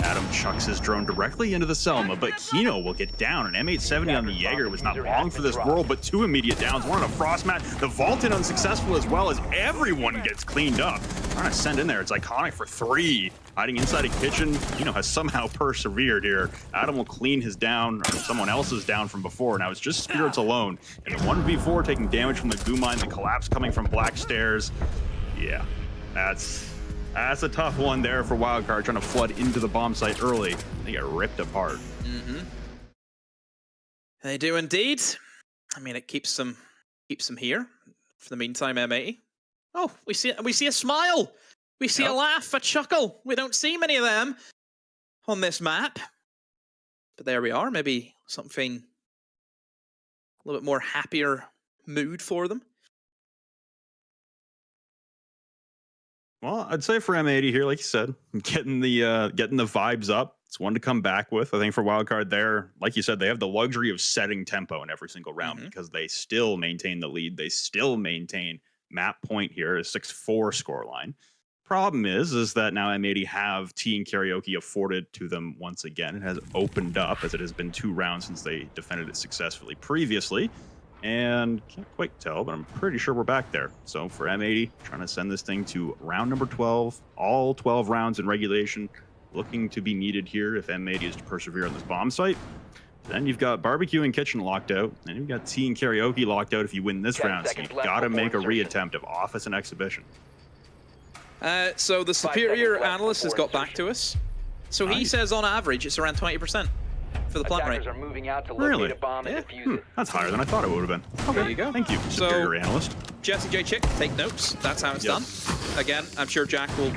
Adam chucks his drone directly into the Selma, but Kino will get down. An M870 on the Jaeger was not long for this world, but 2 immediate downs, 1 on a frost mat. The vaulted unsuccessful as well, as everyone gets cleaned up. Trying to send in there, it's iconic for 3. Hiding inside a kitchen, Kino has somehow persevered here. Adam will clean his down, or someone else's down from before. Now it's just Spirits alone. And the 1v4 taking damage from the goo mine, the collapse coming from Black Stairs. Yeah, that's a tough one there for Wildcard, trying to flood into the bomb site early. They get ripped apart. They do indeed. I mean, it keeps them here. For the meantime, M80. Oh, we see a smile. We see a laugh, a chuckle. We don't see many of them on this map. But there we are. Maybe something a little bit more happier mood for them. Well, I'd say for M80 here, like you said, getting the vibes up. It's one to come back with. I think for Wildcard there, like you said, they have the luxury of setting tempo in every single round because they still maintain the lead. They still maintain map point here, a 6-4 scoreline. Problem is that now M80 have T and Karaoke afforded to them once again. It has opened up, as it has been 2 rounds since they defended it successfully previously. And can't quite tell, but I'm pretty sure we're back there. So for M80, trying to send this thing to round number 12, all 12 rounds in regulation, looking to be needed here if M80 is to persevere on this bomb site. Then you've got Barbecue and Kitchen locked out, and you've got T and Karaoke locked out if you win this round. So you've got to make a reattempt of Office and Exhibition. So the superior analyst has got back to us. So he says on average it's around 20% for the plant rate. Attackers are moving out to locate a bomb and defuse it. That's higher than I thought it would have been. Okay, there you go. Thank you, superior analyst. Jesse J. Chick, take notes. That's how it's done. Again, I'm sure Jack will,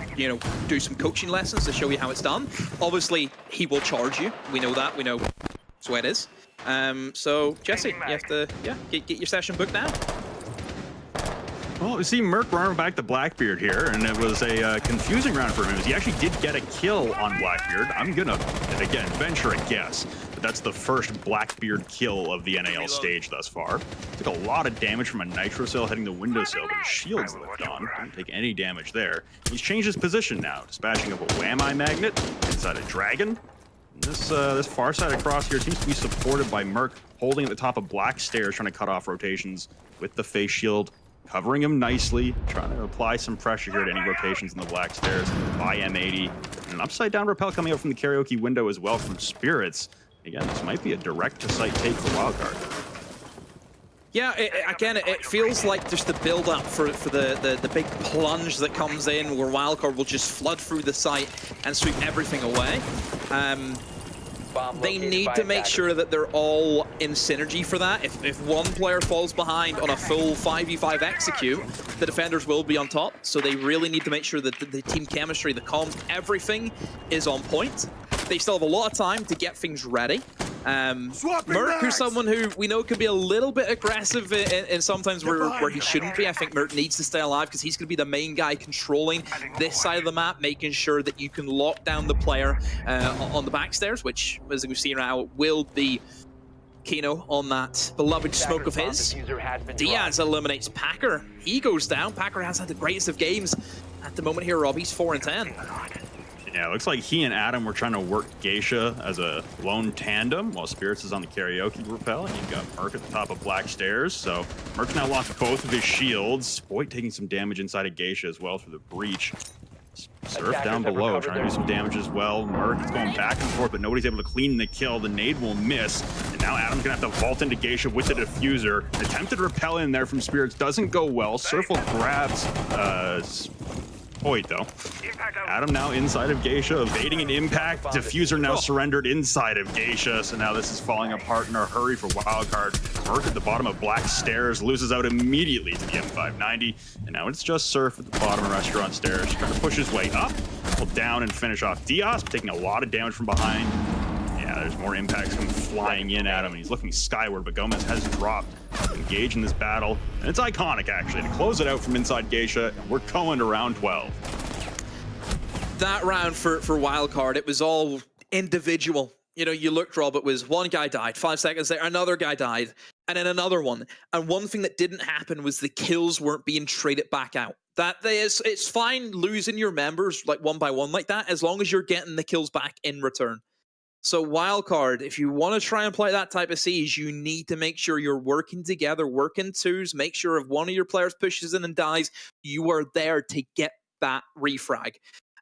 do some coaching lessons to show you how it's done. Obviously, he will charge you. We know that. We know that's the way it is. So, Jesse, you have to, get your session booked now. Well, we see Merc running back to Blackbeard here, and it was a confusing round for him. He actually did get a kill on Blackbeard. I'm gonna, again, venture a guess, but that's the first Blackbeard kill of the NAL stage thus far. Took a lot of damage from a nitro cell hitting the windowsill, but his shields lived on. Didn't take any damage there. He's changed his position now, dispatching up a Wham-Eye Magnet inside a Dragon. And this far side across here seems to be supported by Merc, holding at the top of Black Stairs, trying to cut off rotations with the face shield. Covering him nicely, trying to apply some pressure here at any rotations in the Black Stairs by M80. And an upside down rappel coming out from the Karaoke window as well from Spirits. Again, this might be a direct-to-site take for Wildcard. Yeah, it feels like just the build-up for the big plunge that comes in, where Wildcard will just flood through the site and sweep everything away. They need to make sure that they're all in synergy for that. If one player falls behind on a full 5v5 execute, the defenders will be on top. So they really need to make sure that the team chemistry, the comms, everything is on point. They still have a lot of time to get things ready. Merc, who's someone who we know can be a little bit aggressive and sometimes where he shouldn't be. I think Merc needs to stay alive because he's going to be the main guy controlling this side of the map, making sure that you can lock down the player on the backstairs, which, as we see now, will be Kino on that beloved smoke of his. Diaz eliminates Packer. He goes down. Packer has had the greatest of games at the moment here, Rob. He's 4 and 10. Yeah, it looks like he and Adam were trying to work Geisha as a lone tandem while Spirits is on the karaoke rappel, and you've got Merc at the top of Black Stairs. So Merc's now lost both of his shields. Spoit taking some damage inside of Geisha as well through the breach. Surf down below, trying to do some damage as well. Merc is going back and forth, but nobody's able to clean the kill. The nade will miss, and now Adam's gonna have to vault into Geisha with the diffuser. Attempted rappel in there from Spirits, doesn't go well. Surfle grabs Spoit though. Adam now inside of Geisha, evading an impact. Diffuser now surrendered inside of Geisha, so now this is falling apart in a hurry for Wildcard. Merc at the bottom of Black Stairs loses out immediately to the M590, and now it's just Surf at the bottom of Restaurant Stairs, trying to push his way up, pull down and finish off Diaz, taking a lot of damage from behind. Yeah, there's more impacts come flying in at him, and he's looking skyward, but Gomez has dropped. Engage in this battle, and it's iconic actually to close it out from inside Geisha, and we're going to round 12. That round for Wildcard, it was all individual. You know, you looked, Rob, it was one guy died, 5 seconds there, another guy died, and then another one. And one thing that didn't happen was the kills weren't being traded back out. It's fine losing your members like one by one like that, as long as you're getting the kills back in return. So Wildcard, if you want to try and play that type of siege, you need to make sure you're working together, working twos, make sure if one of your players pushes in and dies, you are there to get that refrag.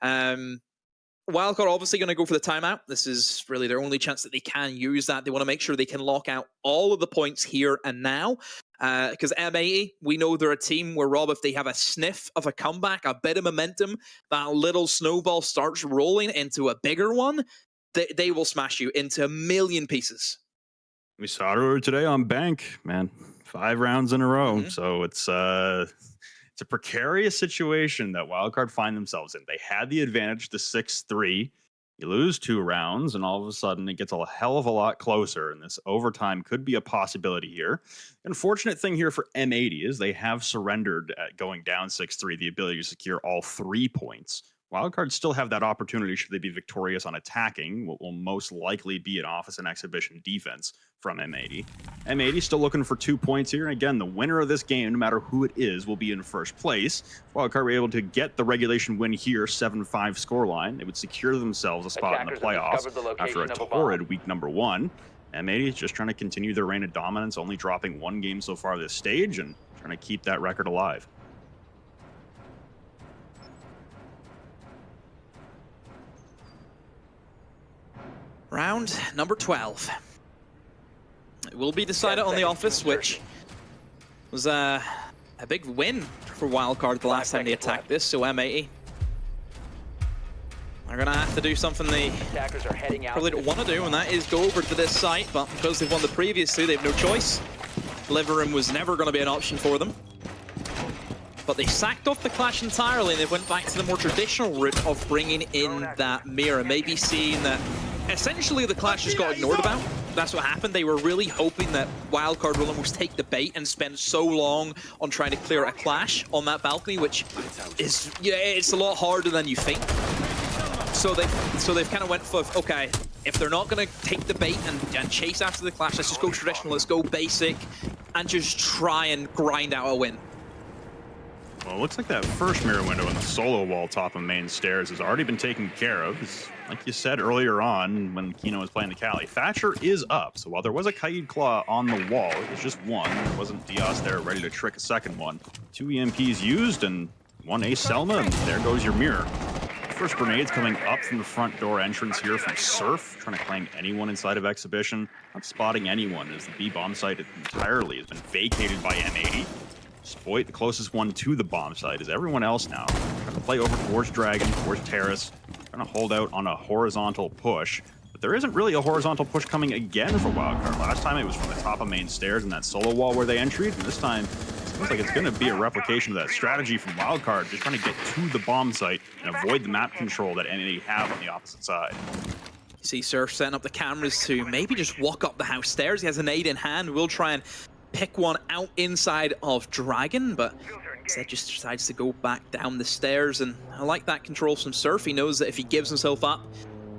Wildcard obviously going to go for the timeout. This is really their only chance that they can use that. They want to make sure they can lock out all of the points here and now. Because M80, we know they're a team where, Rob, if they have a sniff of a comeback, a bit of momentum, that little snowball starts rolling into a bigger one, they will smash you into a million pieces. We saw it today on Bank, man. 5 rounds in a row. So it's a precarious situation that Wildcard find themselves in. They had the advantage to 6-3. You lose 2 rounds, and all of a sudden it gets a hell of a lot closer, and this overtime could be a possibility here. Unfortunate thing here for M80 is they have surrendered at going down 6-3 the ability to secure all 3 points. Wildcards still have that opportunity should they be victorious on attacking, what will most likely be an office and exhibition defense from M80. M80 still looking for 2 points here, and again, the winner of this game, no matter who it is, will be in first place. Wildcard were able to get the regulation win here, 7-5 scoreline. They would secure themselves a spot in the playoffs after a torrid week number 1. M80 is just trying to continue their reign of dominance, only dropping 1 game so far this stage, and trying to keep that record alive. Round number 12. It will be decided on the office, which was a big win for Wildcard the last time they attacked this, so M80 are going to have to do something they probably don't want to do, and that is go over to this site, but because they've won the previous 2, they have no choice. Living room was never going to be an option for them. But they sacked off the Clash entirely, and they went back to the more traditional route of bringing in that mirror, maybe seeing that essentially the Clash just got ignored about. That's what happened. They were really hoping that Wildcard will almost take the bait and spend so long on trying to clear a Clash on that balcony, which is, yeah, it's a lot harder than you think. So they've kind of went for, okay, if they're not going to take the bait and chase after the Clash, let's just go traditional, let's go basic, and just try and grind out a win. Well, it looks like that first mirror window in the solo wall top of main stairs has already been taken care of. Like you said earlier on when Kino was playing the Cali, Thatcher is up. So while there was a Kaid Claw on the wall, it was just one. There wasn't Diaz there ready to trick a second one. 2 EMPs used and 1 Ace Selma, and there goes your mirror. First grenades coming up from the front door entrance here from Surf, trying to claim anyone inside of Exhibition. Not spotting anyone as the B bomb site entirely has been vacated by M80. Spoit, the closest one to the bomb site, is everyone else now. Trying to play over towards Dragon, towards Terrace, trying to hold out on a horizontal push. But there isn't really a horizontal push coming again for Wildcard. Last time it was from the top of main stairs in that solo wall where they entered, and this time it seems like it's going to be a replication of that strategy from Wildcard, just trying to get to the bomb site and avoid the map control that N80 have on the opposite side. You see Surf setting up the cameras to maybe just walk up the house stairs. He has an aid in hand. We'll try and pick one out inside of Dragon, but instead just decides to go back down the stairs, and I like that control from Surf. He knows that if he gives himself up,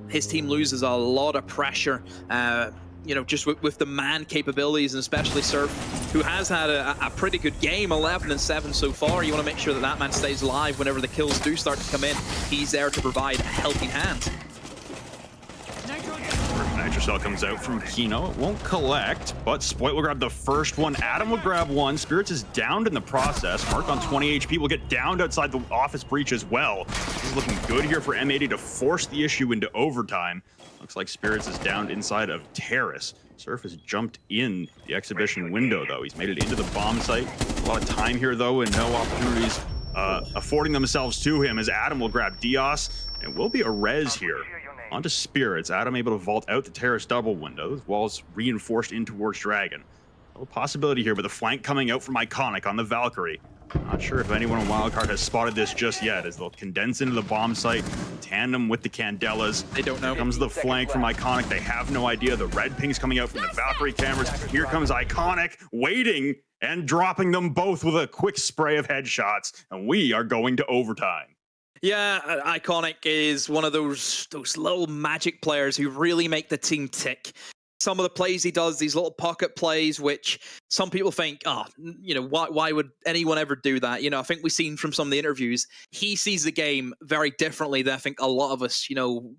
his team loses a lot of pressure you know, just with the man capabilities, and especially Surf, who has had a pretty good game, 11-7 so far. You want to make sure that that man stays alive whenever the kills do start to come in. He's there to provide a helping hand. Nitro Cell comes out from Kino. It won't collect, but Spoit will grab the first one. Adam will grab one. Spirits is downed in the process. Mark on 20 HP will get downed outside the office breach as well. This is looking good here for M80 to force the issue into overtime. Looks like Spirits is downed inside of Terrace. Surf has jumped in the exhibition window, though. He's made it into the bomb site. A lot of time here, though, and no opportunities affording themselves to him as Adam will grab Dios. It will be a res here. Onto Spirits. Adam able to vault out the Terrace double window. Those walls reinforced in towards Dragon. A possibility here, but the flank coming out from Iconic on the Valkyrie. Not sure if anyone on Wildcard has spotted this just yet, as they'll condense into the bomb site, tandem with the Candelas. They don't know. Here comes the flank from Iconic. They have no idea. The red ping's coming out from the Valkyrie cameras. Here comes Iconic, waiting and dropping them both with a quick spray of headshots. And we are going to overtime. Yeah, Iconic is one of those little magic players who really make the team tick. Some of the plays he does, these little pocket plays, which some people think, oh, you know, why would anyone ever do that? You know, I think we've seen from some of the interviews, he sees the game very differently than I think a lot of us. You know,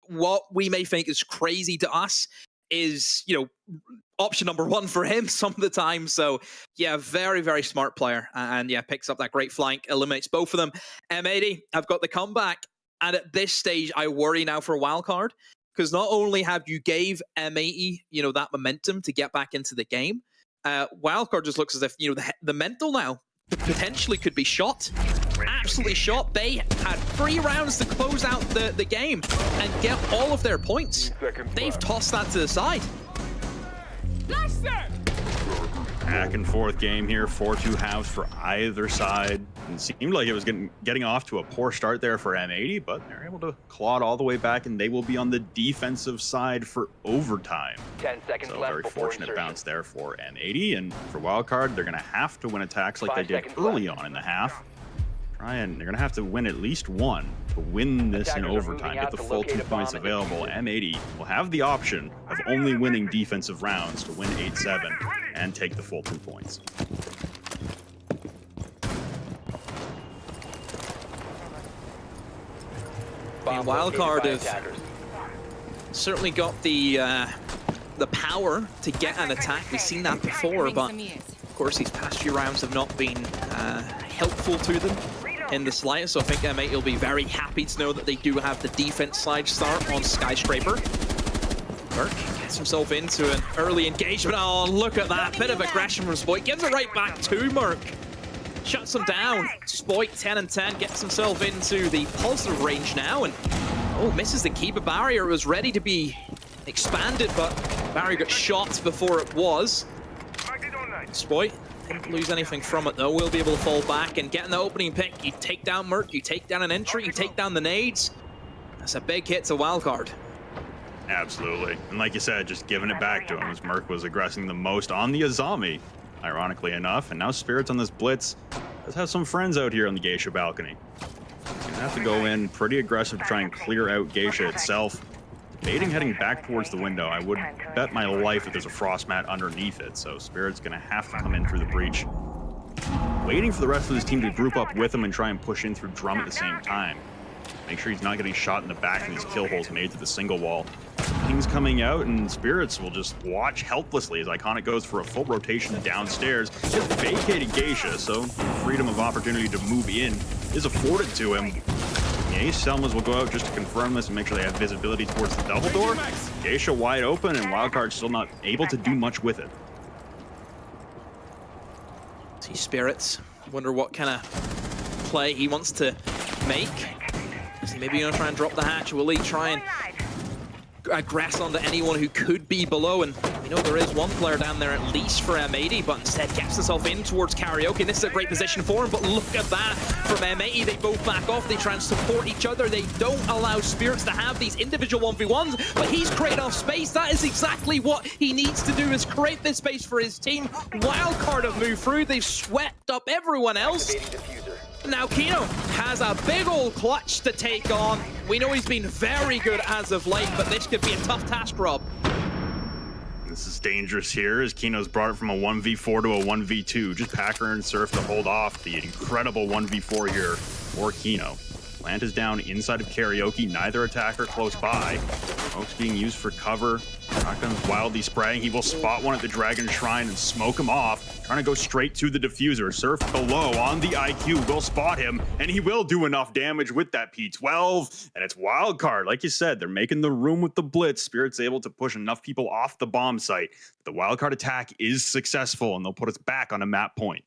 what we may think is crazy to us is, you know, option number one for him some of the time. So yeah, very, very smart player. And yeah, picks up that great flank, eliminates both of them. M80, I've got the comeback. And at this stage, I worry now for Wildcard, because not only have you gave M80, you know, that momentum to get back into the game, Wildcard just looks as if, you know, the mental now potentially could be shot. Absolutely shot. They had 3 rounds to close out the game and get all of their points. They've tossed that to the side. Back and forth game here, 4-2 halves for either side. It seemed like it was getting off to a poor start there for M80, but they're able to claw it all the way back, and they will be on the defensive side for overtime. 10 seconds So left very before fortunate insertion. bounce there for M80, and for Wildcard, they're going to have to win attacks like 5 they did seconds early left. on in the half. They're going to have to win at least one to win this in Attackers are overtime, moving get out the to full locate 2 a points bomb available. and M80 will have the option of only winning defensive rounds to win 8-7 and take the full 2 points. Bomb Wildcard located by have attackers. certainly got the power to get an attack. We've seen that before, but of course these past few rounds have not been helpful to them in the slightest. So I think M80 will be very happy to know that they do have the defense side start on Skyscraper. Merc gets himself into an early engagement. Oh, look at that. Bit of aggression from Spoit. Gives it right back to Merc. Shuts him down. Spoit 10-10, gets himself into the positive range now, and oh, misses the keeper barrier. It was ready to be expanded, but barrier got shot before it was. Spoit didn't lose anything from it though. Will be able to fall back and get in the opening pick. You take down Merc, you take down an entry, you take down the nades. That's a big hit to Wildcard. Absolutely. And like you said, just giving it back to him as Merc was aggressing the most on the Azami, ironically enough. And now Spirits on this blitz does have some friends out here on the Geisha balcony. He's gonna have to go in pretty aggressive to try and clear out Geisha itself. Debating heading back towards the window. I would bet my life that there's a frost mat underneath it, so Spirit's gonna have to come in through the breach. Waiting for the rest of his team to group up with him and try and push in through Drum at the same time. Make sure he's not getting shot in the back from these kill holes made to the single wall. King's coming out, and Spirits will just watch helplessly as Iconic goes for a full rotation downstairs. Just vacated Geisha, so freedom of opportunity to move in is afforded to him. The Ace Selmas will go out just to confirm this and make sure they have visibility towards the double door. Geisha wide open, and Wildcard still not able to do much with it. See Spirits. Wonder what kind of play he wants to make. Is he maybe going to try and drop the hatch? Will he try and aggress onto anyone who could be below? And we know there is one player down there at least for M80, but instead gets himself in towards Karaoke. And this is a great position for him, but look at that from M80. They both back off. They try and support each other. They don't allow Spirits to have these individual 1v1s, but he's created off space. That is exactly what he needs to do, is create this space for his team. Wildcard have moved through. They've swept up everyone else. Now Kino has a big old clutch to take on. We know he's been very good as of late, but this could be a tough task, Rob. This is dangerous here as Kino's brought it from a 1v4 to a 1v2. Just Packer and Surf to hold off the incredible 1v4 here for Kino. Plant is down inside of Karaoke, neither attacker close by. Smoke's being used for cover. Shotgun's wildly spraying. He will spot one at the Dragon Shrine and smoke him off. Trying to go straight to the diffuser. Surf below on the IQ will spot him, and he will do enough damage with that P12. And it's Wildcard. Like you said, they're making the room with the blitz. Spirit's able to push enough people off the bomb site. The Wildcard attack is successful, and they'll put us back on a map point.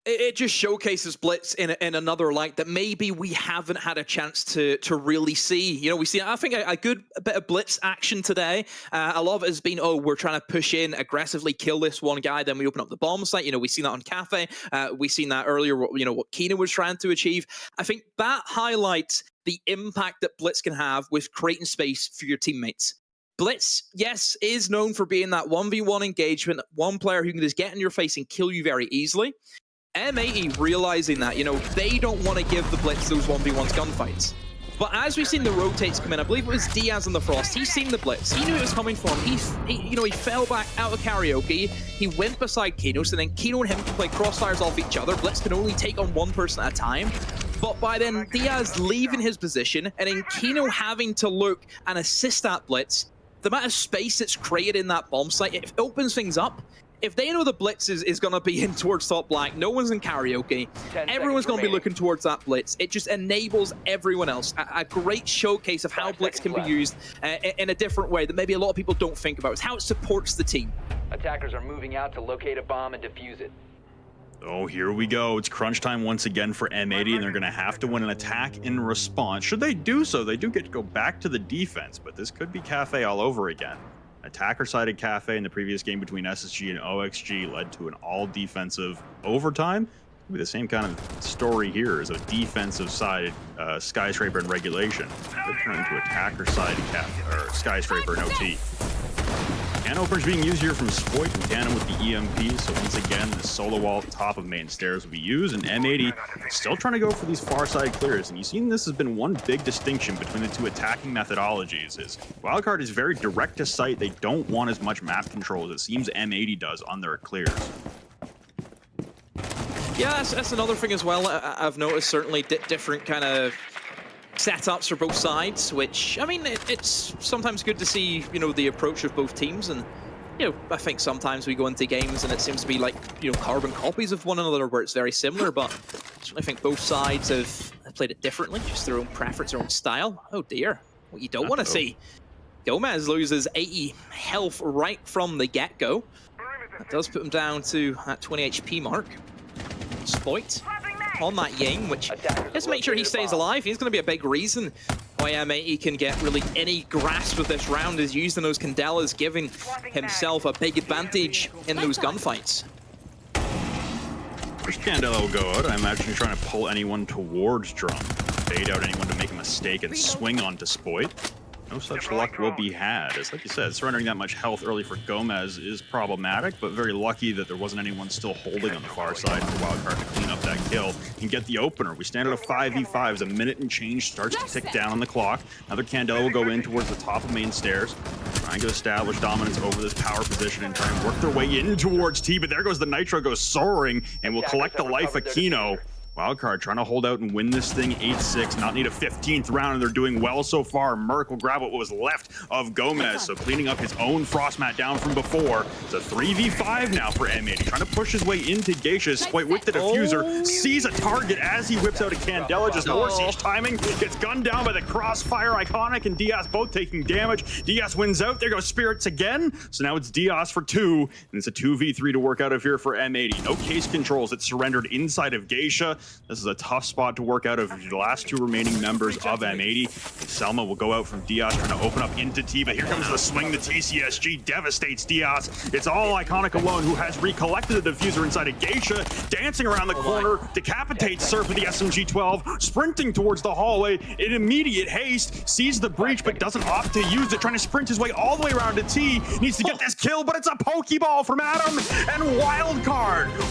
It just showcases Blitz in another light that maybe we haven't had a chance to really see. You know, we see, I think, a good bit of Blitz action today. A lot of it has been, oh, we're trying to push in, aggressively kill this one guy, then we open up the bomb site. You know, we've seen that on Cafe. We've seen that earlier, you know, what Kino was trying to achieve. I think that highlights the impact that Blitz can have with creating space for your teammates. Blitz, yes, is known for being that 1v1 engagement, one player who can just get in your face and kill you very easily. M80 realizing that, you know, they don't want to give the Blitz those 1v1s gunfights. But as we've seen the rotates come in, I believe it was Diaz on the Frost, he's seen the Blitz. He knew it was coming for him. He fell back out of Karaoke. He went beside Kino, so then Kino and him can play crossfires off each other. Blitz can only take on one person at a time. But by then, Diaz leaving his position, and then Kino having to look and assist that Blitz, the amount of space that's created in that bomb site, it opens things up. If they know the Blitz is going to be in towards top black, no one's in Karaoke, everyone's going to be looking towards that Blitz. It just enables everyone else. A great showcase of how Blitz can be used in a different way that maybe a lot of people don't think about. It's how it supports the team. Attackers are moving out to locate a bomb and defuse it. Oh, here we go. It's crunch time once again for M80, and they're going to have to win an attack in response. Should they do so, they do get to go back to the defense, but this could be Cafe all over again. Attacker-sided Cafe in the previous game between SSG and OXG led to an all-defensive overtime. It'll be the same kind of story here as a defensive-sided Skyscraper in regulation. They're turning to attacker-sided Skyscraper in OT. Can openers being used here from Spoit in tandem with the EMP, so once again, the solo wall at the top of main stairs will be used, and M80 still trying to go for these far side clears, and you've seen this has been one big distinction between the two attacking methodologies, is Wildcard is very direct to site. They don't want as much map control as it seems M80 does on their clears. Yeah, that's another thing as well. I've noticed certainly different kind of setups for both sides, which, I mean, it's sometimes good to see, you know, the approach of both teams. And, you know, I think sometimes we go into games and it seems to be like, you know, carbon copies of one another where it's very similar, but I think both sides have played it differently, just their own preference, their own style. Oh dear, what you don't want to see. Gomez loses 80 health right from the get-go. That does put him down to that 20 HP mark. Spoit on that Ying, which let's make sure he stays alive. He's going to be a big reason why M80 can get really any grasp of this round, is using those Candelas, giving himself a big advantage in those gunfights. First Candela will go out. I imagine you're trying to pull anyone towards Drum, bait out anyone to make a mistake and swing onto Spoit. No such luck will be had. As like you said, surrendering that much health early for Gomez is problematic, but very lucky that there wasn't anyone still holding on the far side for Wildcard to clean up that kill and get the opener. We stand at a 5v5 as a minute and change starts to tick down on the clock. Another Candela will go in towards the top of main stairs, trying to establish dominance over this power position and try and work their way in towards T, but there goes the Nitro, goes soaring and will collect the life of Kino. Wildcard trying to hold out and win this thing 8-6, not need a 15th round, and they're doing well so far. Merc will grab what was left of Gomez, so cleaning up his own frost mat down from before. It's a 3v5 now for M80, trying to push his way into Geisha. Spoit with the diffuser, sees a target as he whips out a Candela, just more siege timing, gets gunned down by the crossfire. Iconic and Diaz both taking damage. Diaz wins out, there goes Spirits again, so now it's Diaz for 2, and it's a 2v3 to work out of here for M80. No case controls, it's surrendered inside of Geisha. This is a tough spot to work out of the last two remaining members of M80. Selma will go out from Diaz, trying to open up into T, but here comes the swing. The TCSG devastates Diaz. It's all Iconic alone, who has recollected the diffuser inside of Geisha, dancing around the corner, decapitates Surf with the SMG-12, sprinting towards the hallway in immediate haste, sees the breach, but doesn't opt to use it, trying to sprint his way all the way around to T, needs to get this kill, but it's a Pokeball from Adam, and Wildcard will